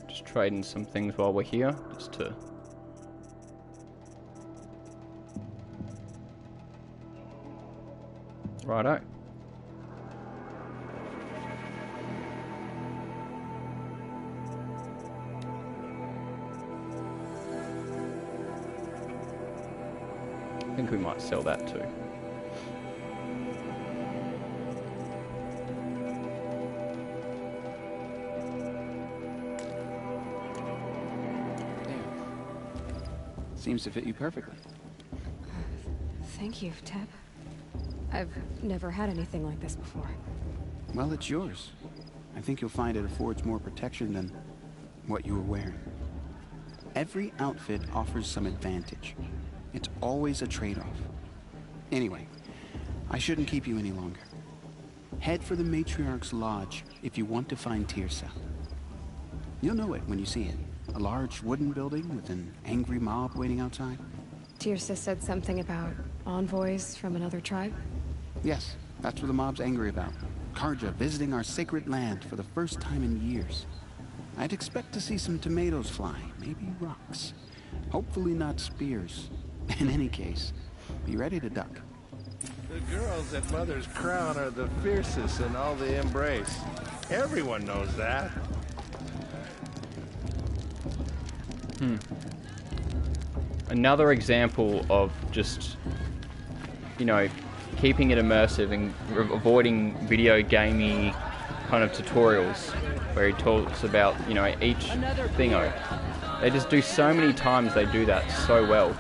Just trading some things while we're here, just to... Righto. I think we might sell that too. There. Seems to fit you perfectly. Thank you, Teb. I've never had anything like this before. Well, it's yours. I think you'll find it affords more protection than what you were wearing. Every outfit offers some advantage. It's always a trade-off. Anyway, I shouldn't keep you any longer. Head for the Matriarch's Lodge if you want to find Tirsa. You'll know it when you see it. A large wooden building with an angry mob waiting outside. Tirsa said something about envoys from another tribe? Yes, that's what the mob's angry about. Karja visiting our sacred land for the first time in years. I'd expect to see some tomatoes fly, maybe rocks. Hopefully not spears. In any case, be ready to duck. The girls at Mother's Crown are the fiercest in all the Embrace. Everyone knows that. Another example of just, you know, keeping it immersive and avoiding video gamey kind of tutorials where he talks about, you know, each thingo. They just do so many times, they do that so well.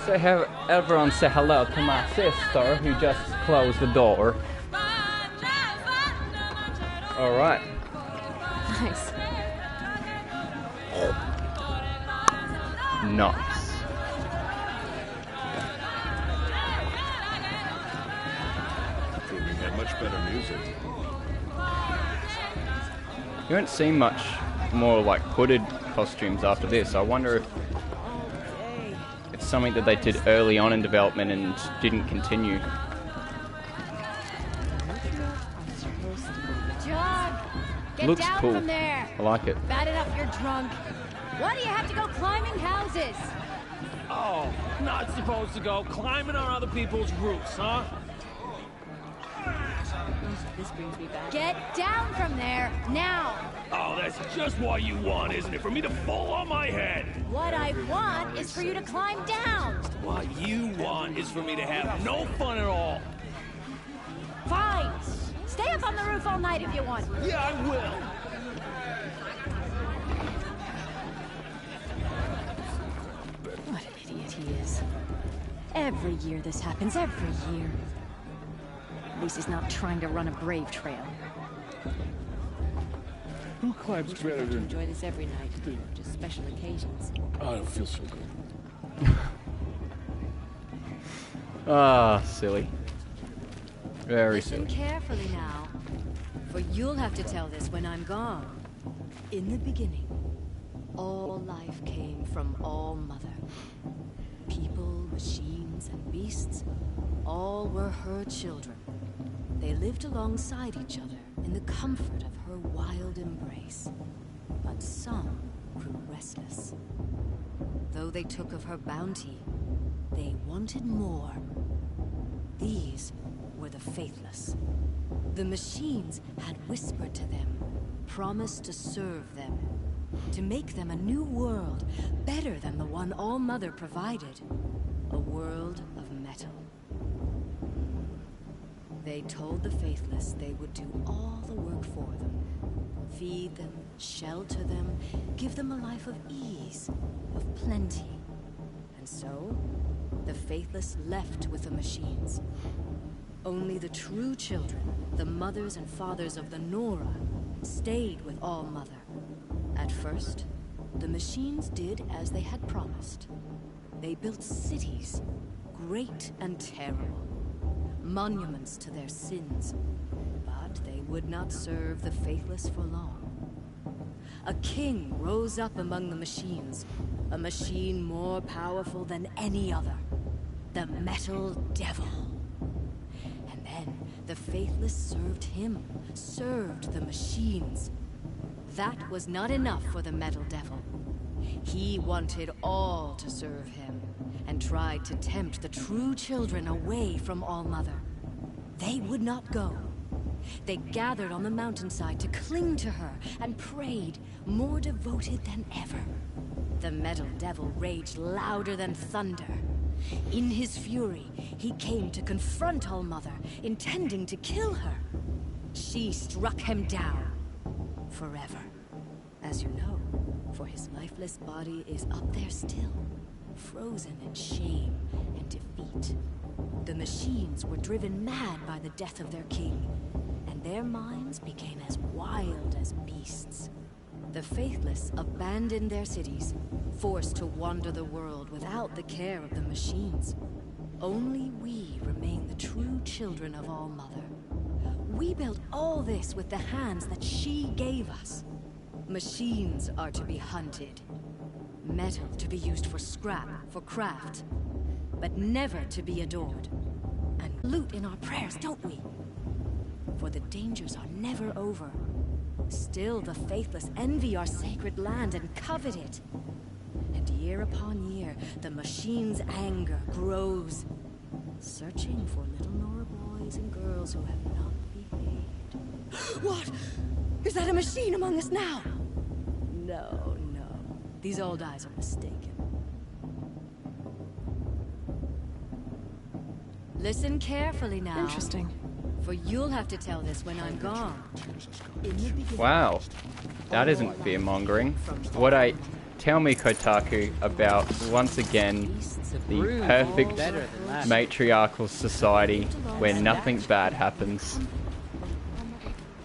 So have everyone say hello to my sister who just closed the door. All right. Nice. Nice. We had much better music. You don't see much more like hooded costumes after this. I wonder if it's something that they did early on in development and didn't continue. John, get Looks down cool. from there. I like it. Bad enough you're drunk. Why do you have to go climbing houses? Oh, not supposed to go climbing on other people's roofs, huh? This brings me back. Get down from there, now! Oh, that's just what you want, isn't it? For me to fall on my head. What I want is for you to climb down! What you want is for me to have no fun at all. Fine! Stay up on the roof all night if you want. Yeah, I will. What an idiot he is. Every year this happens, every year. At least he's not trying to run a brave trail. Who climbs better than... Enjoy this every night, just special occasions. Oh, I don't feel so good. Ah, silly. Very Listen silly. carefully now, for you'll have to tell this when I'm gone. In the beginning, all life came from All Mother. People, machines, and beasts, all were her children. They lived alongside each other in the comfort of her wild embrace. But some grew restless. Though they took of her bounty, they wanted more. These were the faithless. The machines had whispered to them, promised to serve them, to make them a new world, better than the one All Mother provided. A world of metal. They told the faithless they would do all the work for them. Feed them, shelter them, give them a life of ease, of plenty. And so, the faithless left with the machines. Only the true children, the mothers and fathers of the Nora, stayed with All Mother. At first, the machines did as they had promised. They built cities, great and terrible. Monuments to their sins, but they would not serve the faithless for long. A king rose up among the machines, a machine more powerful than any other, the Metal Devil. And then the faithless served him, served the machines. That was not enough for the Metal Devil. He wanted all to serve him, and tried to tempt the true children away from All Mother. They would not go. They gathered on the mountainside to cling to her and prayed, more devoted than ever. The Metal Devil raged louder than thunder. In his fury, he came to confront All Mother, intending to kill her. She struck him down. Forever. As you know, for his lifeless body is up there still, frozen in shame and defeat. The machines were driven mad by the death of their king, and their minds became as wild as beasts. The faithless abandoned their cities, forced to wander the world without the care of the machines. Only we remain the true children of All Mother. We built all this with the hands that she gave us. Machines are to be hunted. Metal to be used for scrap, for craft. But never to be adored. And loot in our prayers, don't we? For the dangers are never over. Still the faithless envy our sacred land and covet it. And year upon year, the machine's anger grows. Searching for little Nora boys and girls who have not behaved. What? Is that a machine among us now? No, no. These old eyes are mistaken. Listen carefully now. Interesting. For you'll have to tell this when I'm gone. In the beginning, Wow. That isn't fear-mongering. Tell me, Kotaku, about, once again, the perfect matriarchal society where nothing bad happens.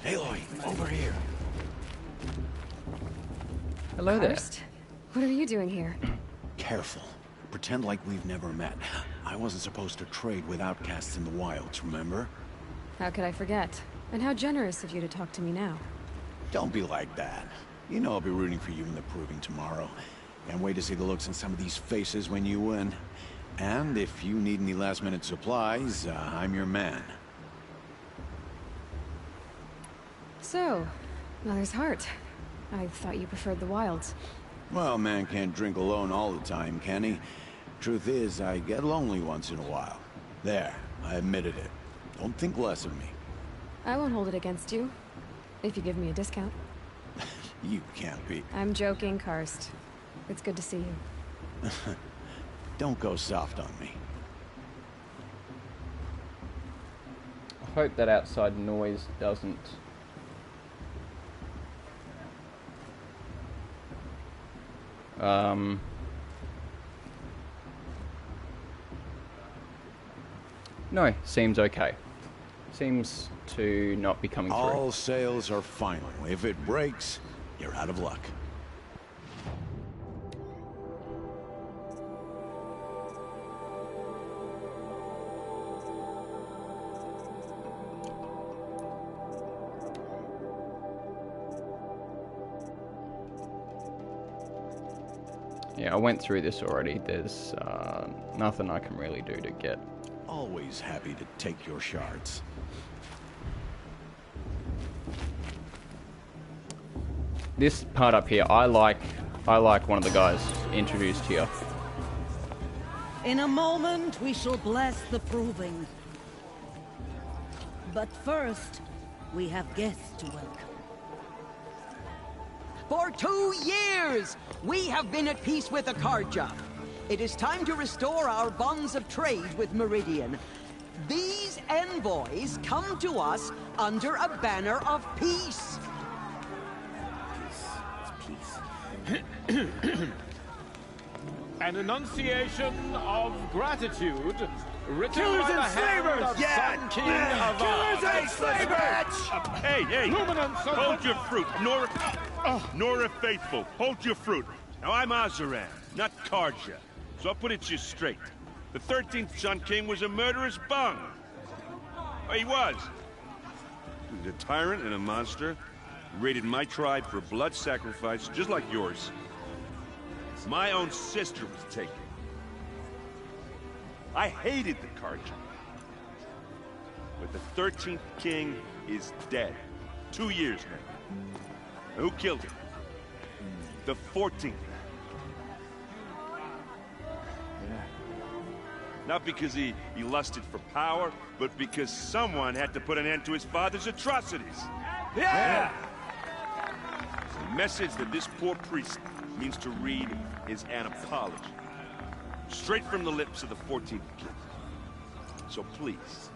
Aloy, over here. Hello there. First, what are you doing here? Careful. Pretend like we've never met. I wasn't supposed to trade with outcasts in the wilds, remember? How could I forget? And how generous of you to talk to me now. Don't be like that. You know I'll be rooting for you in the proving tomorrow. Can't wait to see the looks on some of these faces when you win. And if you need any last-minute supplies, I'm your man. So, Mother's Heart. I thought you preferred the wilds. Well, man can't drink alone all the time, can he? Truth is, I get lonely once in a while. There, I admitted it. Don't think less of me. I won't hold it against you. If you give me a discount. You can't be. I'm joking, Karst. It's good to see you. Don't go soft on me. I hope that outside noise doesn't... No, seems okay. Seems to not be coming through. All sails are final. If it breaks, you're out of luck. Yeah, I went through this already. There's nothing I can really do to get. Always happy to take your shards. This part up here, I like one of the guys introduced here. In a moment, we shall bless the proving. But first, we have guests to welcome. For 2 years, we have been at peace with Akarja. It is time to restore our bonds of trade with Meridian. These envoys come to us under a banner of peace. An enunciation of gratitude written Killers by the and hand slavers! of Yeah! Sun King of Killers and slavers! Hey! Luminance of Hold your fruit, Nora Faithful. Hold your fruit. Now I'm Azaran, not Karja. So I'll put it to you straight. The 13th Sun King was a murderous bung. Oh, he was. He was a tyrant and a monster. He raided my tribe for blood sacrifice, just like yours. My own sister was taken. I hated the Karja. But the 13th king is dead. 2 years now. Who killed him? The 14th. Not because he lusted for power, but because someone had to put an end to his father's atrocities. Yeah! The message that this poor priest means to read is an apology. Straight from the lips of the 14th king. So please,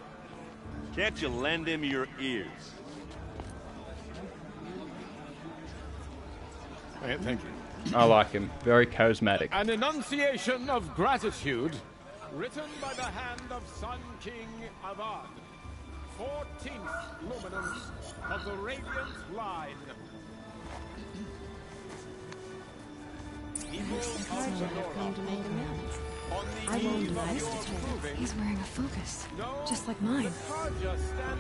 can't you lend him your ears? Thank you. I like him. Very charismatic. An enunciation of gratitude written by the hand of Sun King Avad, 14th luminance of the Radiant Line. People of Sonora, I won't lie to tell. He's wearing a focus, just like mine.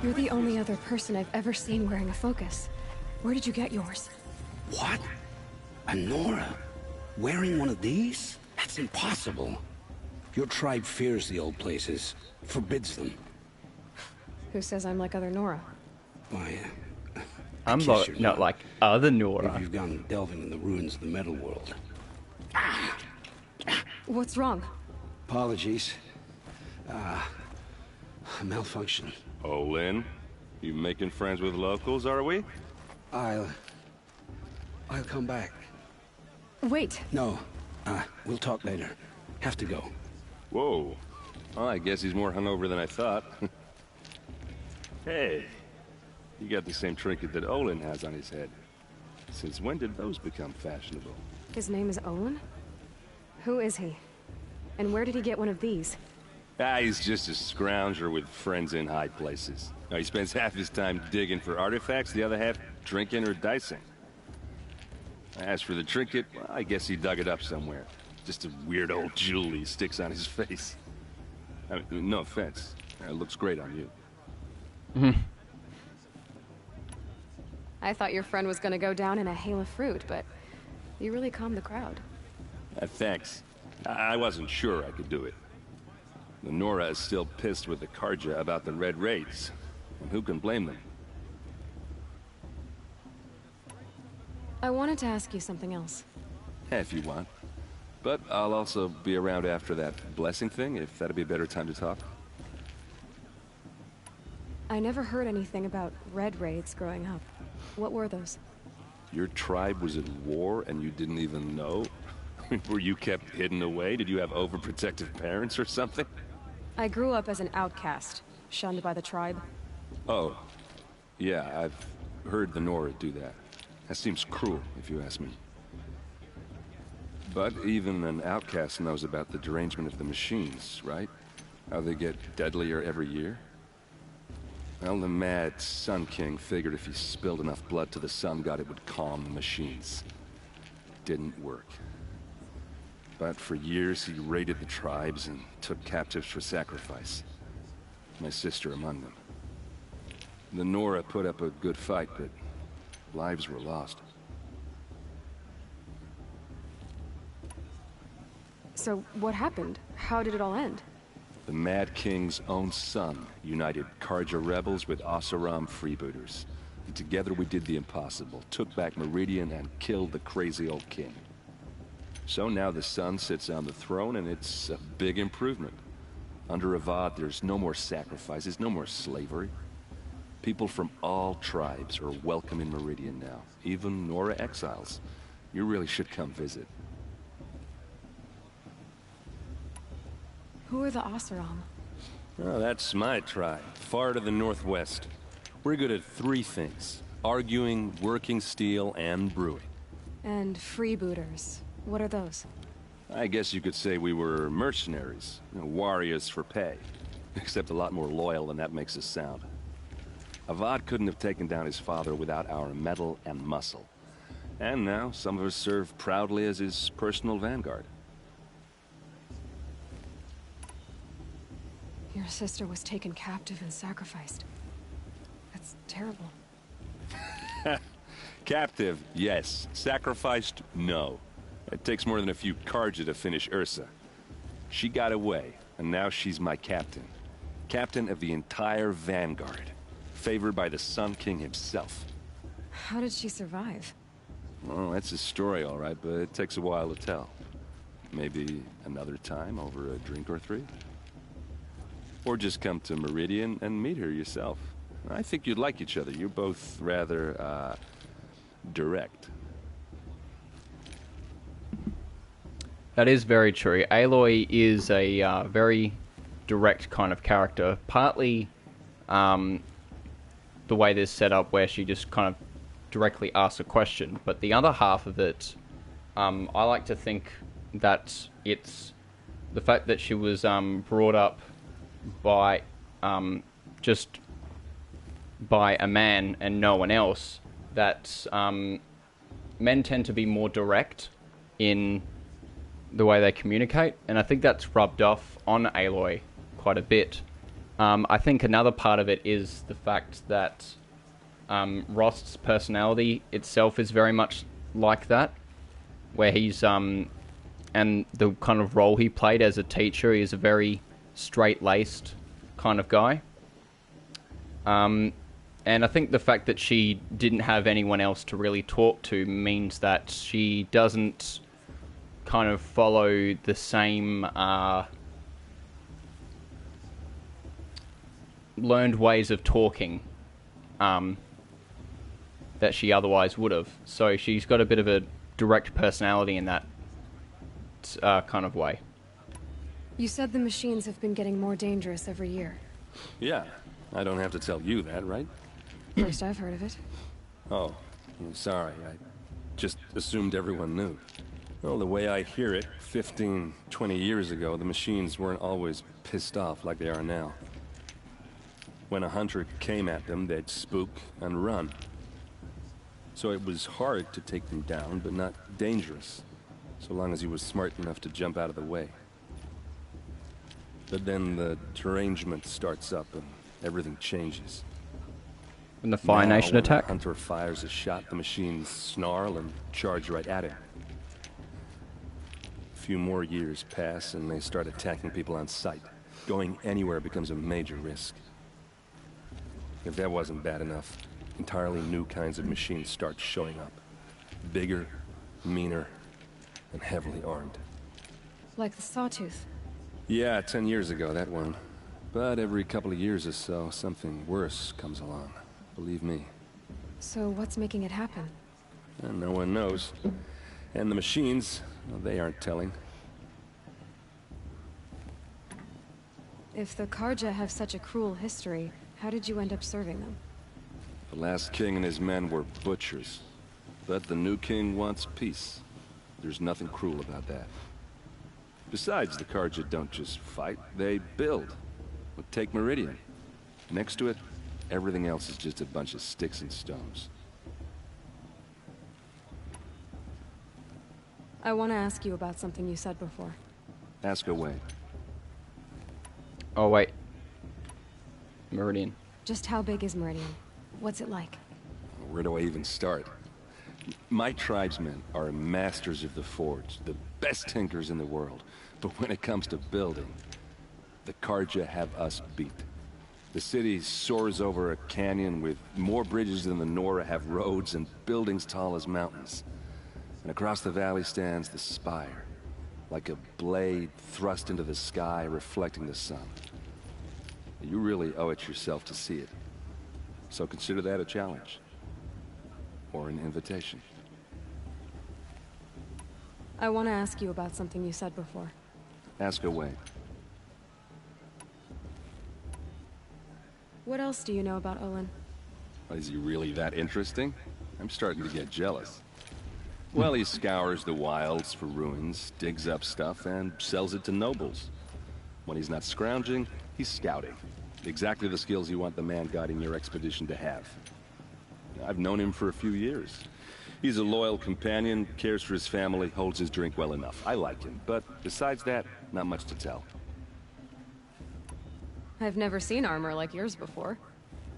You're the only other person I've ever seen wearing a focus. Where did you get yours? What? A Nora? Wearing one of these? That's impossible. Your tribe fears the old places, forbids them. Who says I'm like other Nora? Why, I'm not like other Nora. Maybe you've gone delving in the ruins of the metal world. What's wrong? Apologies. A malfunction. Oh, Lynn, you making friends with locals, are we? I'll come back. Wait. No. We'll talk later. Have to go. Whoa. Well, I guess he's more hungover than I thought. Hey, you got the same trinket that Olin has on his head. Since when did those become fashionable? His name is Olin? Who is he? And where did he get one of these? Ah, he's just a scrounger with friends in high places. Now, he spends half his time digging for artifacts, the other half drinking or dicing. As for the trinket, well, I guess he dug it up somewhere. Just a weird old jewel he sticks on his face. I mean, no offense. It looks great on you. I thought your friend was gonna go down in a hail of fruit, but you really calmed the crowd. Thanks. I wasn't sure I could do it. The Nora is still pissed with the Karja about the Red Raids. And who can blame them? I wanted to ask you something else. If you want. But I'll also be around after that blessing thing, if that'd be a better time to talk. I never heard anything about Red Raids growing up. What were those? Your tribe was at war and you didn't even know? Were you kept hidden away? Did you have overprotective parents or something? I grew up as an outcast, shunned by the tribe. Oh. Yeah, I've heard the Nora do that. That seems cruel, if you ask me. But even an outcast knows about the derangement of the machines, right? How they get deadlier every year? Well, the mad Sun King figured if he spilled enough blood to the Sun God, it would calm the machines. Didn't work. But for years, he raided the tribes and took captives for sacrifice. My sister among them. The Nora put up a good fight, but lives were lost. So, what happened? How did it all end? The Mad King's own son united Karja rebels with Oseram freebooters. And together we did the impossible, took back Meridian and killed the crazy old king. So now the son sits on the throne and it's a big improvement. Under Avad, there's no more sacrifices, no more slavery. People from all tribes are welcome in Meridian now, even Nora exiles. You really should come visit. Who are the Oseram? Oh, that's my tribe, far to the northwest. We're good at three things: arguing, working steel, and brewing. And freebooters. What are those? I guess you could say we were mercenaries, warriors for pay. Except a lot more loyal than that makes us sound. Avad couldn't have taken down his father without our metal and muscle. And now, some of us serve proudly as his personal vanguard. Your sister was taken captive and sacrificed. That's terrible. Captive, yes. Sacrificed, no. It takes more than a few Karja to finish Ursa. She got away, and now she's my captain. Captain of the entire vanguard. Favored by the Sun King himself. How did she survive? Well, that's a story, all right, but it takes a while to tell. Maybe another time over a drink or three? Or just come to Meridian and meet her yourself. I think you'd like each other. You're both rather, direct. That is very true. Aloy is a very direct kind of character. Partly the way this set up where she just kind of directly asks a question. But the other half of it, I like to think that it's the fact that she was brought up by just by a man and no one else, that men tend to be more direct in the way they communicate, and I think that's rubbed off on Aloy quite a bit. I think another part of it is the fact that Rost's personality itself is very much like that, where he's and the kind of role he played as a teacher is a very straight-laced kind of guy. And I think the fact that she didn't have anyone else to really talk to means that she doesn't kind of follow the same learned ways of talking that she otherwise would have. So she's got a bit of a direct personality in that kind of way. You said the machines have been getting more dangerous every year. Yeah, I don't have to tell you that, right? First I've heard of it. Oh, I'm sorry. I just assumed everyone knew. Well, the way I hear it, 15, 20 years ago, the machines weren't always pissed off like they are now. When a hunter came at them, they'd spook and run. So it was hard to take them down, but not dangerous, so long as he was smart enough to jump out of the way. But then the derangement starts up and everything changes. When the Fire Nation when attack? a hunter fires a shot, the machines snarl and charge right at him. A few more years pass and they start attacking people on sight. Going anywhere becomes a major risk. If that wasn't bad enough, entirely new kinds of machines start showing up. Bigger, meaner, and heavily armed. Like the Sawtooth. Yeah, 10 years ago, that one. But every couple of years or so, something worse comes along. Believe me. So what's making it happen? And no one knows. And the machines, well, they aren't telling. If the Karja have such a cruel history, how did you end up serving them? The last king and his men were butchers. But the new king wants peace. There's nothing cruel about that. Besides, the Karja don't just fight, they build. Well, take Meridian. Next to it, everything else is just a bunch of sticks and stones. I want to ask you about something you said before. Ask away. Oh, wait. Meridian. Just how big is Meridian? What's it like? Where do I even start? My tribesmen are masters of the forge, the best tinkers in the world. But when it comes to building, the Karja have us beat. The city soars over a canyon with more bridges than the Nora have roads and buildings tall as mountains. And across the valley stands the spire, like a blade thrust into the sky, reflecting the sun. You really owe it yourself to see it. So consider that a challenge. Or an invitation. I want to ask you about something you said before. Ask away. What else do you know about Olin? Is he really that interesting? I'm starting to get jealous. Well, he scours the wilds for ruins, digs up stuff, and sells it to nobles. When he's not scrounging, he's scouting. Exactly the skills you want the man guiding your expedition to have. I've known him for a few years. He's a loyal companion, cares for his family, holds his drink well enough. I like him, but besides that, not much to tell. I've never seen armor like yours before.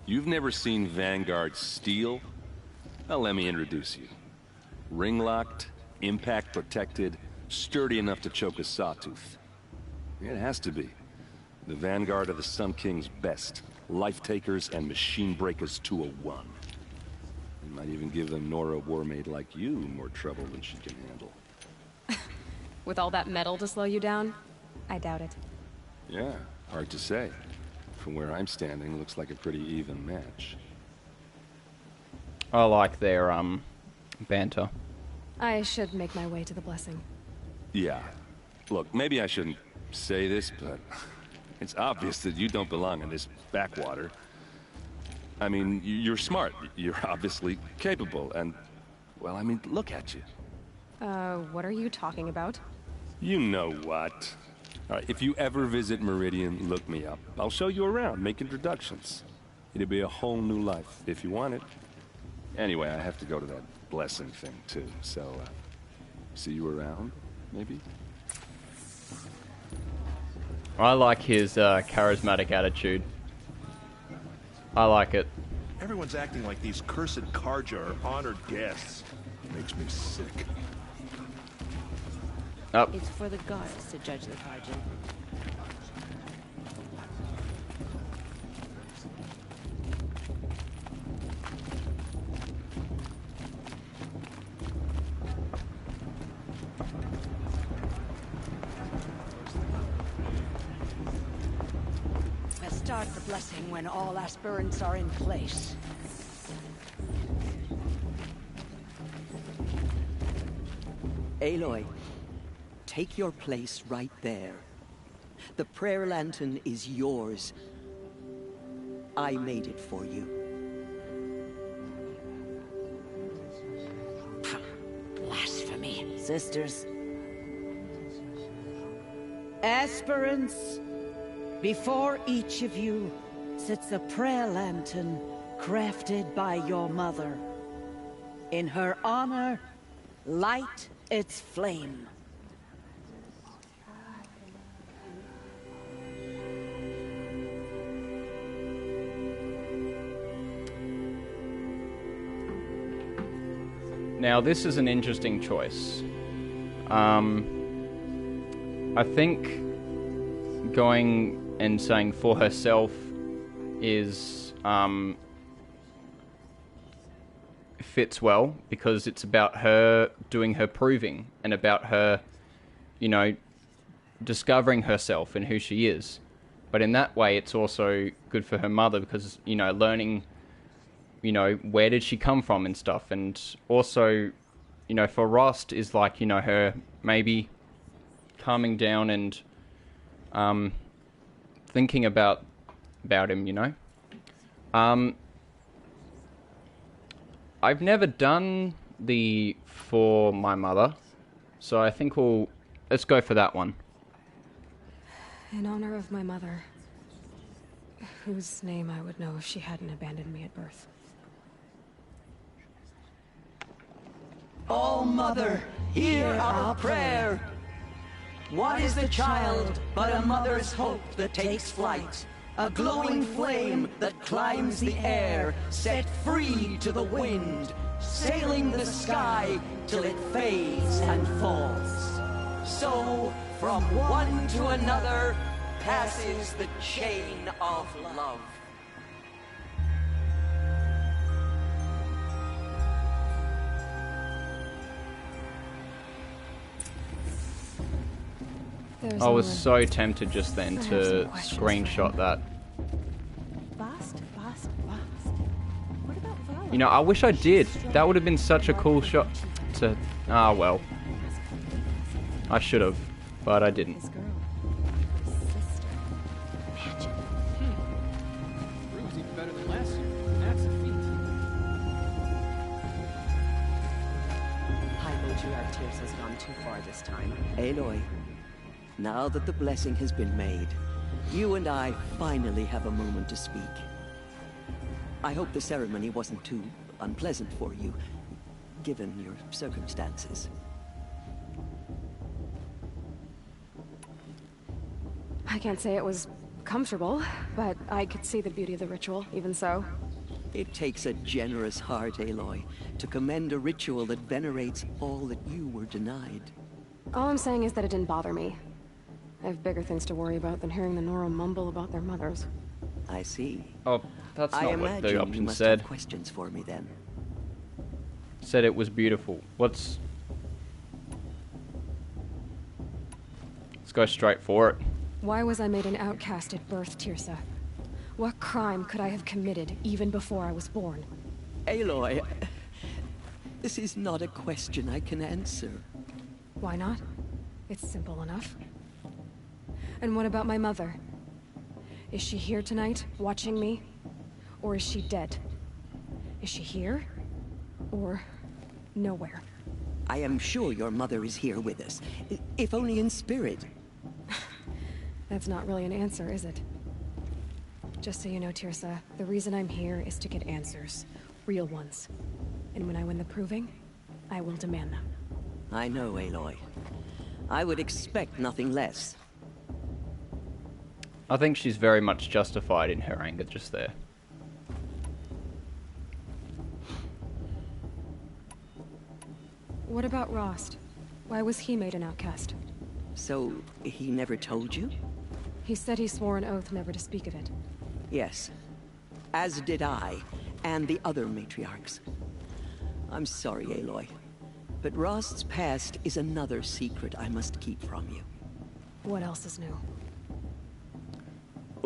You've never seen Vanguard steel? Well, let me introduce you. Ring-locked, impact-protected, sturdy enough to choke a sawtooth. It has to be. The Vanguard of the Sun King's best. Life-takers and machine-breakers to a one. It might even give a Nora warmaid like you more trouble than she can handle. With all that metal to slow you down? I doubt it. Yeah, hard to say. From where I'm standing, looks like a pretty even match. I like their, banter. I should make my way to the blessing. Yeah. Look, maybe I shouldn't say this, but it's obvious that you don't belong in this backwater. I mean, you're smart. You're obviously capable, and, well, I mean, look at you. What are you talking about? You know what. All right, if you ever visit Meridian, look me up. I'll show you around, make introductions. It'll be a whole new life, if you want it. Anyway, I have to go to that blessing thing, too, so, see you around, maybe? I like his, charismatic attitude. I like it. Everyone's acting like these cursed Karja are honored guests. Makes me sick. Up. It's for the guards to judge the Karja. We'll start the blessing when all aspirants are in place. Aloy, take your place right there. The prayer lantern is yours. I made it for you. Blasphemy. Sisters, Aspirants, before each of you sits a prayer lantern crafted by your mother. In her honor, light its flame. Now, this is an interesting choice. I think going and saying for herself is fits well, because it's about her doing her proving and about her, you know, discovering herself and who she is. But in that way, it's also good for her mother because, you know, learning, you know, where did she come from and stuff. And also, you know, for Rost is like, you know, her maybe calming down and thinking about him, you know. I've never done the for my mother, so I think let's go for that one. In honor of my mother, whose name I would know if she hadn't abandoned me at birth. Oh, Mother, hear our prayer. What is the child but a mother's hope that takes flight? A glowing flame that climbs the air, set free to the wind, sailing the sky till it fades and falls. So, from one to another, passes the chain of love. I was so tempted just then to screenshot that. Fast. What about Violet? You know, I wish I did. That would have been such a cool shot to... Ah, well. I should have, but I didn't. Ruby's even better than last year. That's a feat. High Matriarch Tears has gone too far this time. Aloy, now that the blessing has been made, you and I finally have a moment to speak. I hope the ceremony wasn't too unpleasant for you, given your circumstances. I can't say it was comfortable, but I could see the beauty of the ritual, even so. It takes a generous heart, Aloy, to commend a ritual that venerates all that you were denied. All I'm saying is that it didn't bother me. I have bigger things to worry about than hearing the Nora mumble about their mothers. I see. Oh, that's I not what imagine the you option must said. have questions for me then. Said it was beautiful. Let's go straight for it. Why was I made an outcast at birth, Tirsa? What crime could I have committed even before I was born? Aloy, this is not a question I can answer. Why not? It's simple enough. And what about my mother? Is she here tonight, watching me? Or is she dead? Is she here? Or nowhere? I am sure your mother is here with us, if only in spirit. That's not really an answer, is it? Just so you know, Tirsa, the reason I'm here is to get answers. Real ones. And when I win the proving, I will demand them. I know, Aloy. I would expect nothing less. I think she's very much justified in her anger just there. What about Rost? Why was he made an outcast? So, he never told you? He said he swore an oath never to speak of it. Yes. As did I, and the other matriarchs. I'm sorry, Aloy, but Rost's past is another secret I must keep from you. What else is new?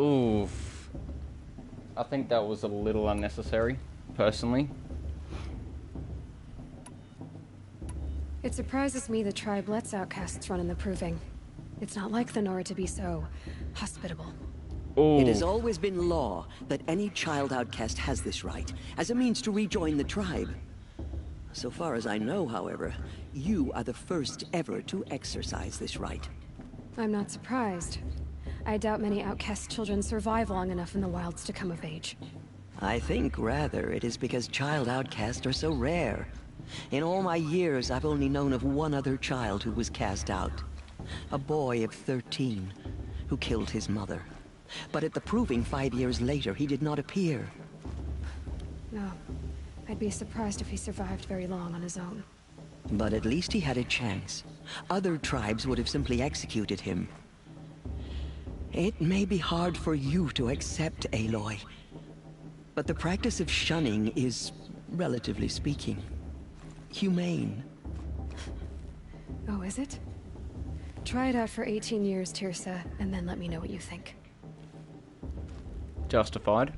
Oof. I think that was a little unnecessary, personally. It surprises me the tribe lets outcasts run in the proving. It's not like the Nora to be so hospitable. Ooh. It has always been law that any child outcast has this right, as a means to rejoin the tribe. So far as I know, however, you are the first ever to exercise this right. I'm not surprised. I doubt many outcast children survive long enough in the wilds to come of age. I think, rather, it is because child outcasts are so rare. In all my years, I've only known of one other child who was cast out. A boy of 13, who killed his mother. But at the proving 5 years later, he did not appear. No. I'd be surprised if he survived very long on his own. But at least he had a chance. Other tribes would have simply executed him. It may be hard for you to accept, Aloy, but the practice of shunning is, relatively speaking, humane. Oh, is it? Try it out for 18 years, Tirsa, and then let me know what you think. Justified.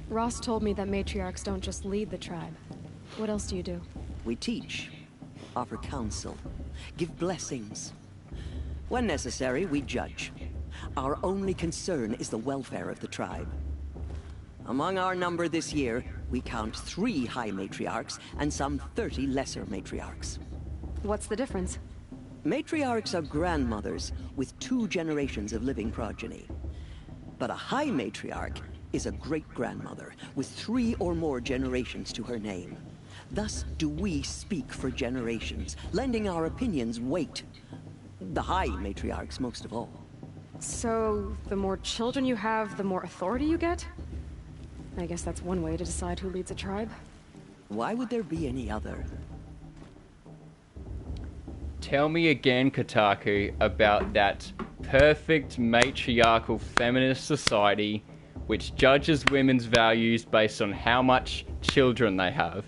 Ross told me that matriarchs don't just lead the tribe. What else do you do? We teach, offer counsel, give blessings. When necessary, we judge. Our only concern is the welfare of the tribe. Among our number this year, we count 3 high matriarchs and some 30 lesser matriarchs. What's the difference? Matriarchs are grandmothers with 2 generations of living progeny. But a high matriarch is a great-grandmother with 3 or more generations to her name. Thus do we speak for generations, lending our opinions weight. The high matriarchs most of all. So, the more children you have, the more authority you get? I guess that's one way to decide who leads a tribe. Why would there be any other? Tell me again, Kotaku, about that perfect matriarchal feminist society which judges women's values based on how much children they have.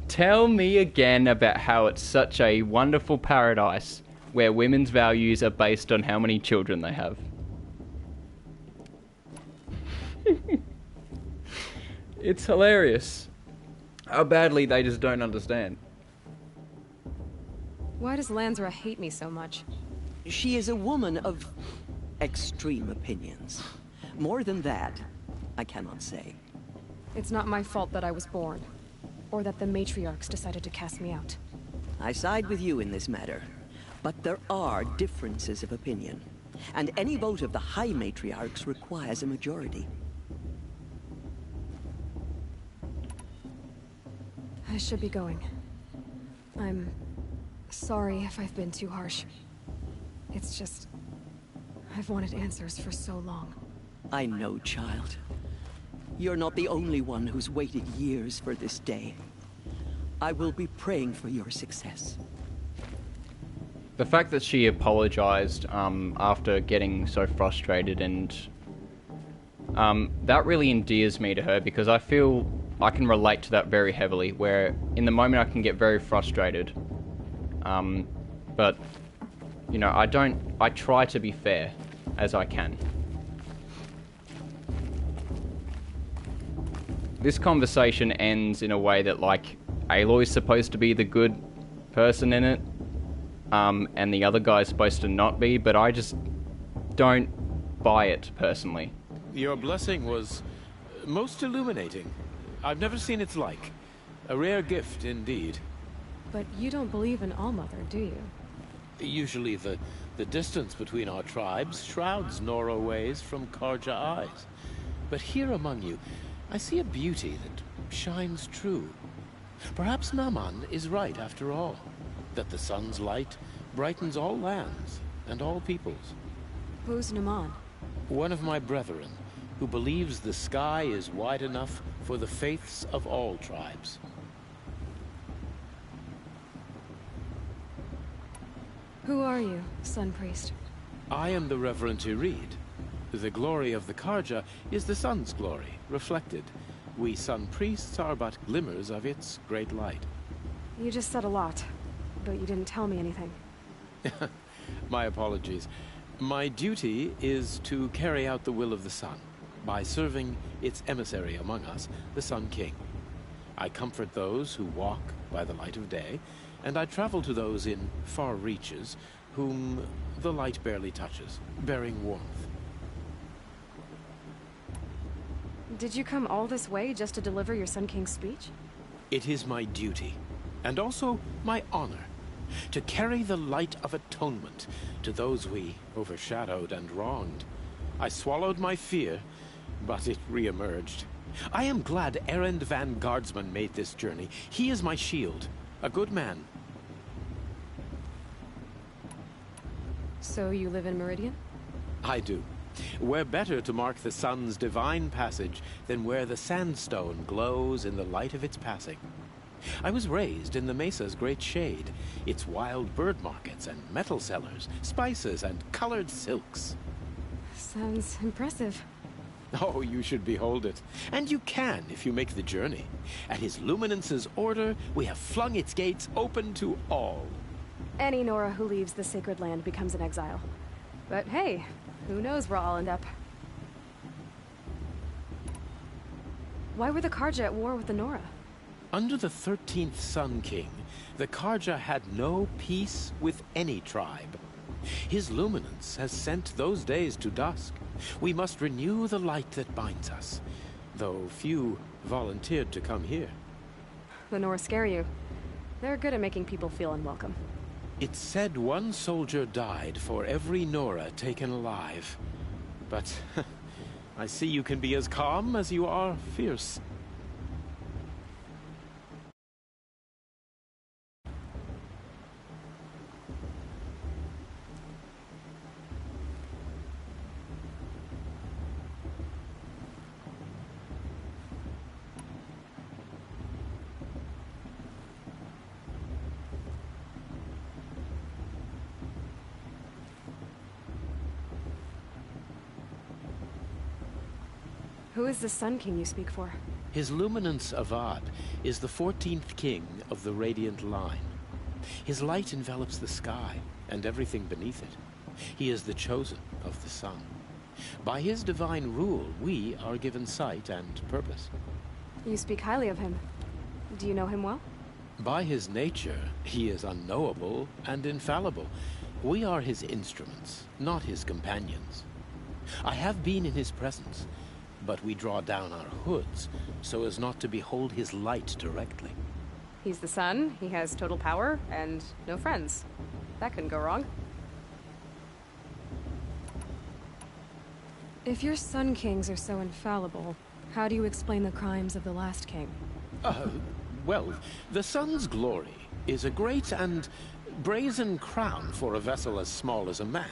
Tell me again about how it's such a wonderful paradise where women's values are based on how many children they have. It's hilarious how badly they just don't understand. Why does Lansra hate me so much? She is a woman of extreme opinions. More than that, I cannot say. It's not my fault that I was born, or that the matriarchs decided to cast me out. I side with you in this matter, but there are differences of opinion, and any vote of the high matriarchs requires a majority. I should be going. I'm sorry if I've been too harsh. It's just... I've wanted answers for so long. I know, child. You're not the only one who's waited years for this day. I will be praying for your success. The fact that she apologized after getting so frustrated, and that really endears me to her, because I feel I can relate to that very heavily, where in the moment I can get very frustrated. But, you know, I try to be fair as I can. This conversation ends in a way that, like, Aloy's supposed to be the good person in it, and the other guy's supposed to not be, but I just don't buy it, personally. Your blessing was most illuminating. I've never seen its like. A rare gift, indeed. But you don't believe in Allmother, do you? Usually the distance between our tribes shrouds Nora ways from Karja eyes. But here among you, I see a beauty that shines true. Perhaps Naman is right after all, that the sun's light brightens all lands and all peoples. Who's Naman? One of my brethren, who believes the sky is wide enough for the faiths of all tribes. Who are you, Sun Priest? I am the Reverend Irid. The glory of the Karja is the sun's glory, reflected. We Sun Priests are but glimmers of its great light. You just said a lot, but you didn't tell me anything. My apologies. My duty is to carry out the will of the sun, by serving its emissary among us, the Sun King. I comfort those who walk by the light of day, and I travel to those in far reaches, whom the light barely touches, bearing warmth. Did you come all this way just to deliver your Sun King's speech? It is my duty, and also my honor, to carry the light of atonement to those we overshadowed and wronged. I swallowed my fear, but it re-emerged. I am glad Erend van Guardsman made this journey. He is my shield, a good man. So you live in Meridian? I do. Where better to mark the sun's divine passage than where the sandstone glows in the light of its passing. I was raised in the mesa's great shade, its wild bird markets and metal cellars, spices and colored silks. Sounds impressive. Oh, you should behold it. And you can if you make the journey. At His Luminance's order, we have flung its gates open to all. Any Nora who leaves the sacred land becomes an exile. But hey, who knows where I'll end up. Why were the Karja at war with the Nora? Under the 13th Sun King, the Karja had no peace with any tribe. His Luminance has sent those days to dusk. We must renew the light that binds us, though few volunteered to come here. The Nora scare you. They're good at making people feel unwelcome. It's said one soldier died for every Nora taken alive. But I see you can be as calm as you are fierce. Who is the Sun King you speak for? His Luminance Avad is the 14th king of the Radiant Line. His light envelops the sky and everything beneath it. He is the chosen of the sun. By his divine rule, we are given sight and purpose. You speak highly of him. Do you know him well? By his nature, he is unknowable and infallible. We are his instruments, not his companions. I have been in his presence, but we draw down our hoods so as not to behold his light directly. He's the sun, he has total power, and no friends. That couldn't go wrong. If your Sun Kings are so infallible, how do you explain the crimes of the last king? Well, the sun's glory is a great and brazen crown for a vessel as small as a man.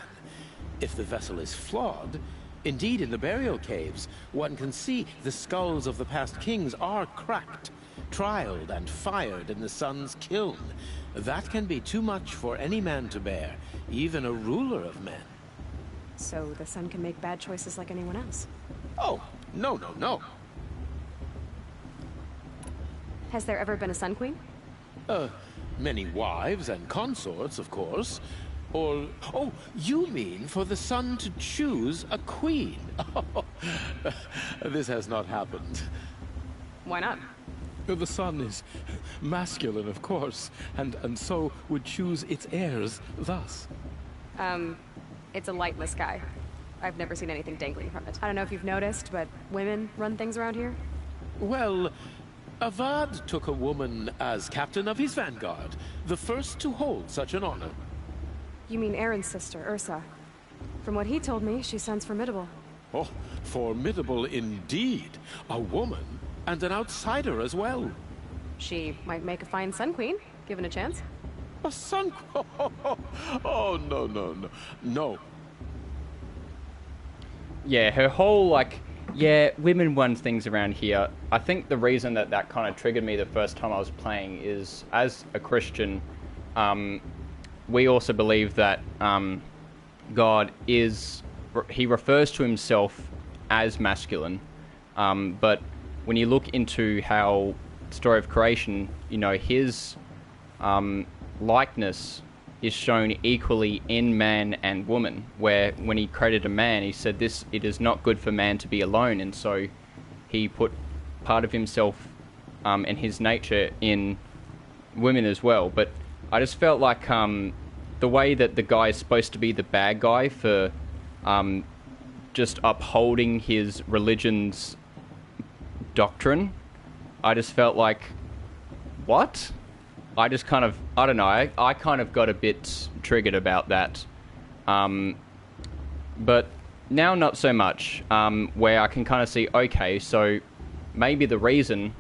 If the vessel is flawed, indeed, in the burial caves, one can see the skulls of the past kings are cracked, trialed and fired in the sun's kiln. That can be too much for any man to bear, even a ruler of men. So the sun can make bad choices like anyone else? Oh, no. Has there ever been a Sun Queen? Many wives and consorts, of course. Or, oh, you mean for the sun to choose a queen? This has not happened. Why not? The sun is masculine, of course, and so would choose its heirs thus. It's a lightless sky. I've never seen anything dangling from it. I don't know if you've noticed, but women run things around here. Well, Avad took a woman as captain of his vanguard, the first to hold such an honor. You mean Aaron's sister, Ursa. From what he told me, she sounds formidable. Oh, formidable indeed. A woman, and an outsider as well. She might make a fine Sun Queen, given a chance. A sun... Oh, no. Yeah, her whole, women run things around here. I think the reason that kind of triggered me the first time I was playing is, as a Christian, we also believe that God is... He refers to himself as masculine, but when you look into how the story of creation, his likeness is shown equally in man and woman, where when he created a man, he said it is not good for man to be alone, and so he put part of himself and his nature in women as well. But I just felt like the way that the guy is supposed to be the bad guy for just upholding his religion's doctrine, I just felt like, what? I just kind of, I don't know, I kind of got a bit triggered about that. But now not so much, where I can kind of see, okay, so maybe the reason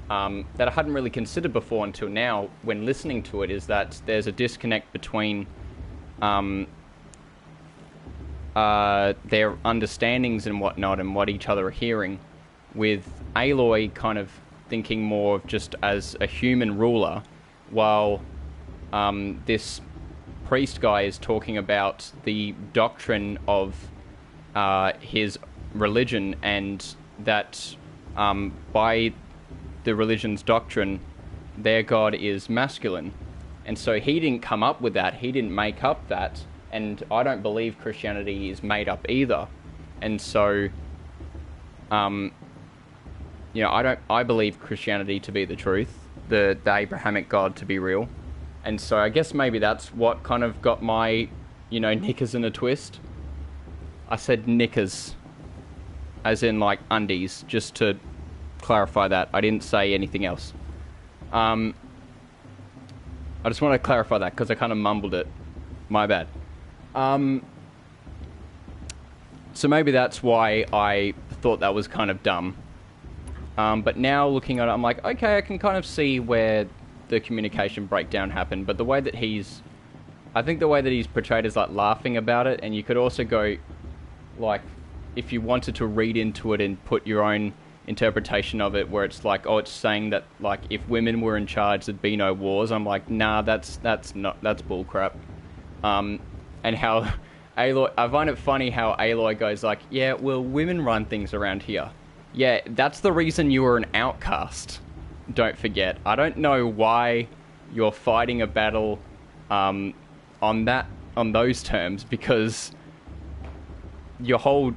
that I hadn't really considered before until now when listening to it is that there's a disconnect between their understandings and whatnot and what each other are hearing, with Aloy kind of thinking more of just as a human ruler, while this priest guy is talking about the doctrine of his religion, and that by the religion's doctrine, their god is masculine. And so he didn't come up with that, he didn't make up that, and I don't believe Christianity is made up either. And so, you know, I believe Christianity to be the truth, the Abrahamic God to be real. And so I guess maybe that's what kind of got my, you know, knickers in a twist. I said knickers, as in like undies, just to clarify that. I didn't say anything else. I just want to clarify that because I kind of mumbled it. My bad. So maybe that's why I thought that was kind of dumb. But now looking at it, I'm like, okay, I can kind of see where the communication breakdown happened. But the way that I think the way that he's portrayed is like laughing about it. And you could also go, like, if you wanted to read into it and put your own interpretation of it, where it's like, oh, it's saying that, like, if women were in charge, there'd be no wars. I'm like, nah, that's bullcrap. And how Aloy, I find it funny how Aloy goes like, yeah, well, women run things around here. Yeah, that's the reason you were an outcast. Don't forget. I don't know why you're fighting a battle on those terms, because your whole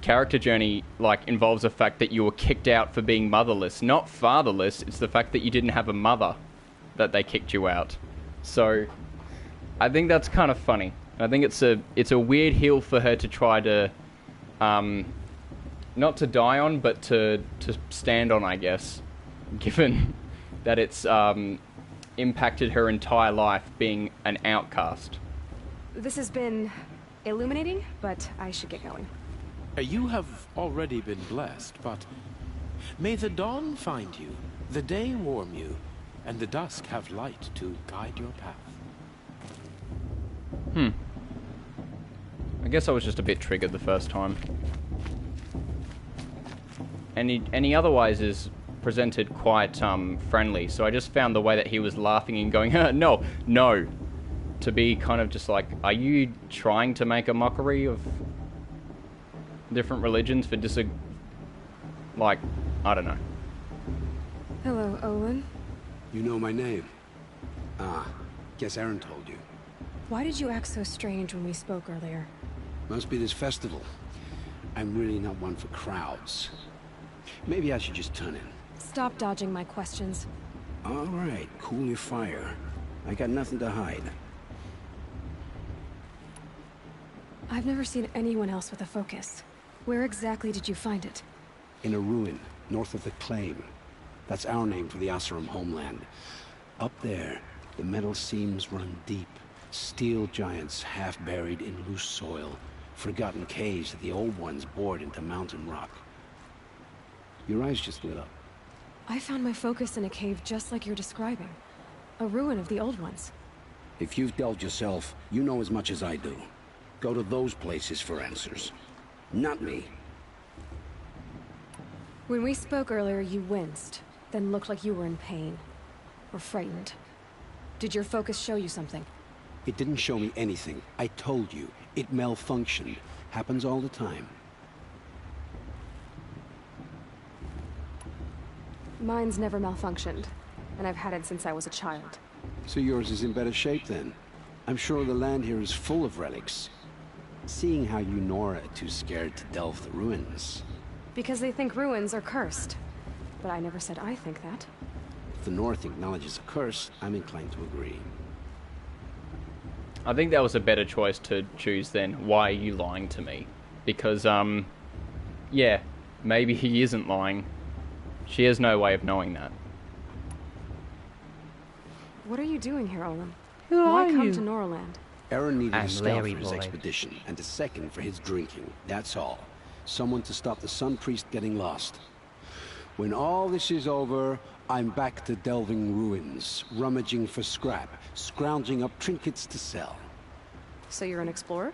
character journey like involves the fact that you were kicked out for being motherless, not fatherless. It's the fact that you didn't have a mother that they kicked you out. So I think that's kind of funny. I think it's a weird hill for her to try to not to die on, but to stand on, I guess, given that it's impacted her entire life being an outcast. This has been illuminating, but I should get going. You have already been blessed, but may the dawn find you, the day warm you, and the dusk have light to guide your path. I guess I was just a bit triggered the first time. And he otherwise is presented quite friendly, so I just found the way that he was laughing and going, no, to be kind of just like, are you trying to make a mockery of different religions for like, I don't know. Hello, Olin. You know my name? Ah, guess Aaron told you. Why did you act so strange when we spoke earlier? Must be this festival. I'm really not one for crowds. Maybe I should just turn in. Stop dodging my questions. All right, cool your fire. I got nothing to hide. I've never seen anyone else with a focus. Where exactly did you find it? In a ruin, north of the Claim. That's our name for the Oseram homeland. Up there, the metal seams run deep. Steel giants half buried in loose soil. Forgotten caves that the old ones bored into mountain rock. Your eyes just lit up. I found my focus in a cave just like you're describing. A ruin of the old ones. If you've delved yourself, you know as much as I do. Go to those places for answers. Not me. When we spoke earlier, you winced, then looked like you were in pain. Or frightened. Did your focus show you something? It didn't show me anything. I told you. It malfunctioned. Happens all the time. Mine's never malfunctioned, and I've had it since I was a child. So yours is in better shape then? I'm sure the land here is full of relics. Seeing how you Nora are too scared to delve the ruins. Because they think ruins are cursed. But I never said I think that. If the North acknowledges a curse, I'm inclined to agree. I think that was a better choice to choose than, why are you lying to me? Because, yeah, maybe he isn't lying. She has no way of knowing that. What are you doing here, Olin? Who Why are come you? to Norland? Aaron needed I'm a scout Larry for his Boy. expedition, and a second for his drinking. That's all. Someone to stop the Sun Priest getting lost. When all this is over, I'm back to delving ruins, rummaging for scrap, scrounging up trinkets to sell. So you're an explorer?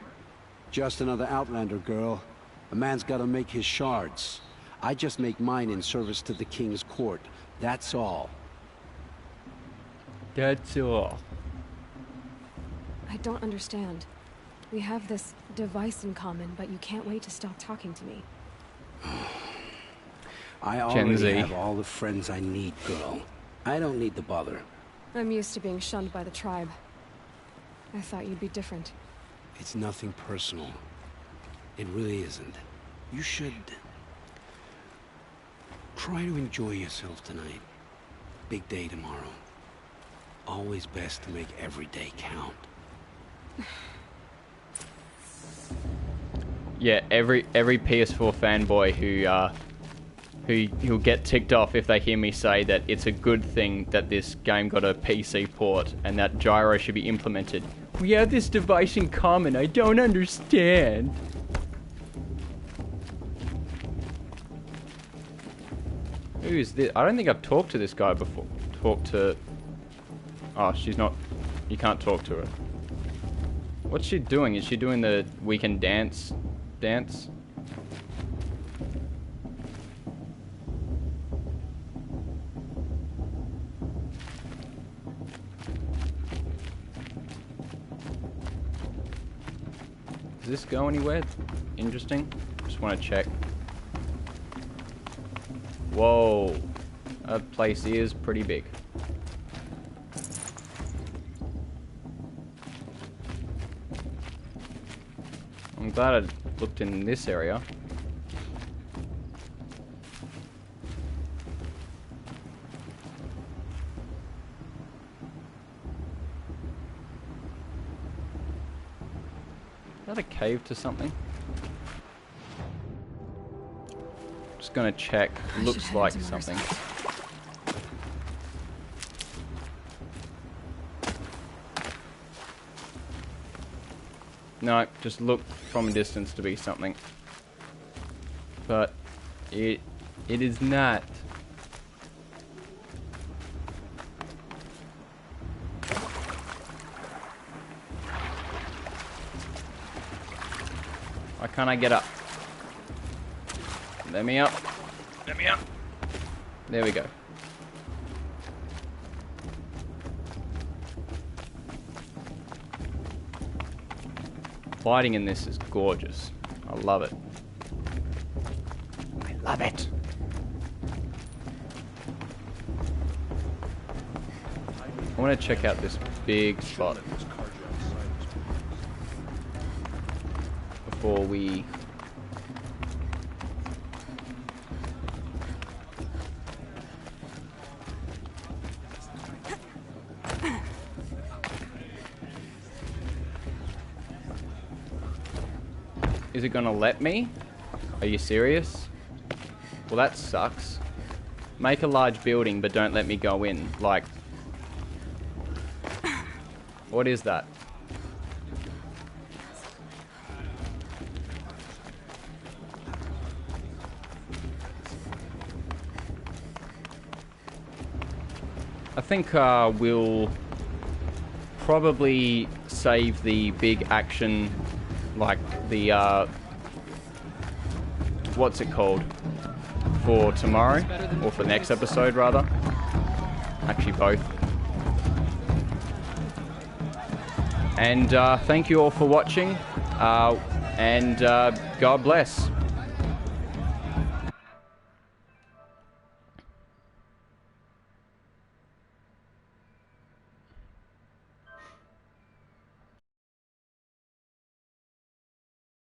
Just another Outlander, girl. A man's gotta make his shards. I just make mine in service to the King's court. That's all. That's all. I don't understand. We have this device in common, but you can't wait to stop talking to me. I already have all the friends I need, girl. I don't need the bother. I'm used to being shunned by the tribe. I thought you'd be different. It's nothing personal. It really isn't. You should try to enjoy yourself tonight. Big day tomorrow. Always best to make every day count. Yeah, every PS4 fanboy who'll get ticked off if they hear me say that it's a good thing that this game got a PC port and that gyro should be implemented. We have this device in common. I don't understand. Who is this? I don't think I've talked to this guy before. Oh, she's not. You can't talk to her. What's she doing? Is she doing the we can dance? Does this go anywhere interesting? Just want to check. Whoa. That place is pretty big. I'm glad I looked in this area. Is that a cave to something? Just gonna check. Looks like something. No, just looked from a distance to be something. But it is not. Why can't I get up? Let me up. Let me up. There we go. Lighting in this is gorgeous. I love it. I love it. I want to check out this big spot before we... Is it gonna let me? Are you serious? Well, that sucks. Make a large building, but don't let me go in. Like... What is that? I think we'll probably save the big action, like the what's it called, for tomorrow, or for next episode rather. Actually both. And thank you all for watching, and God bless.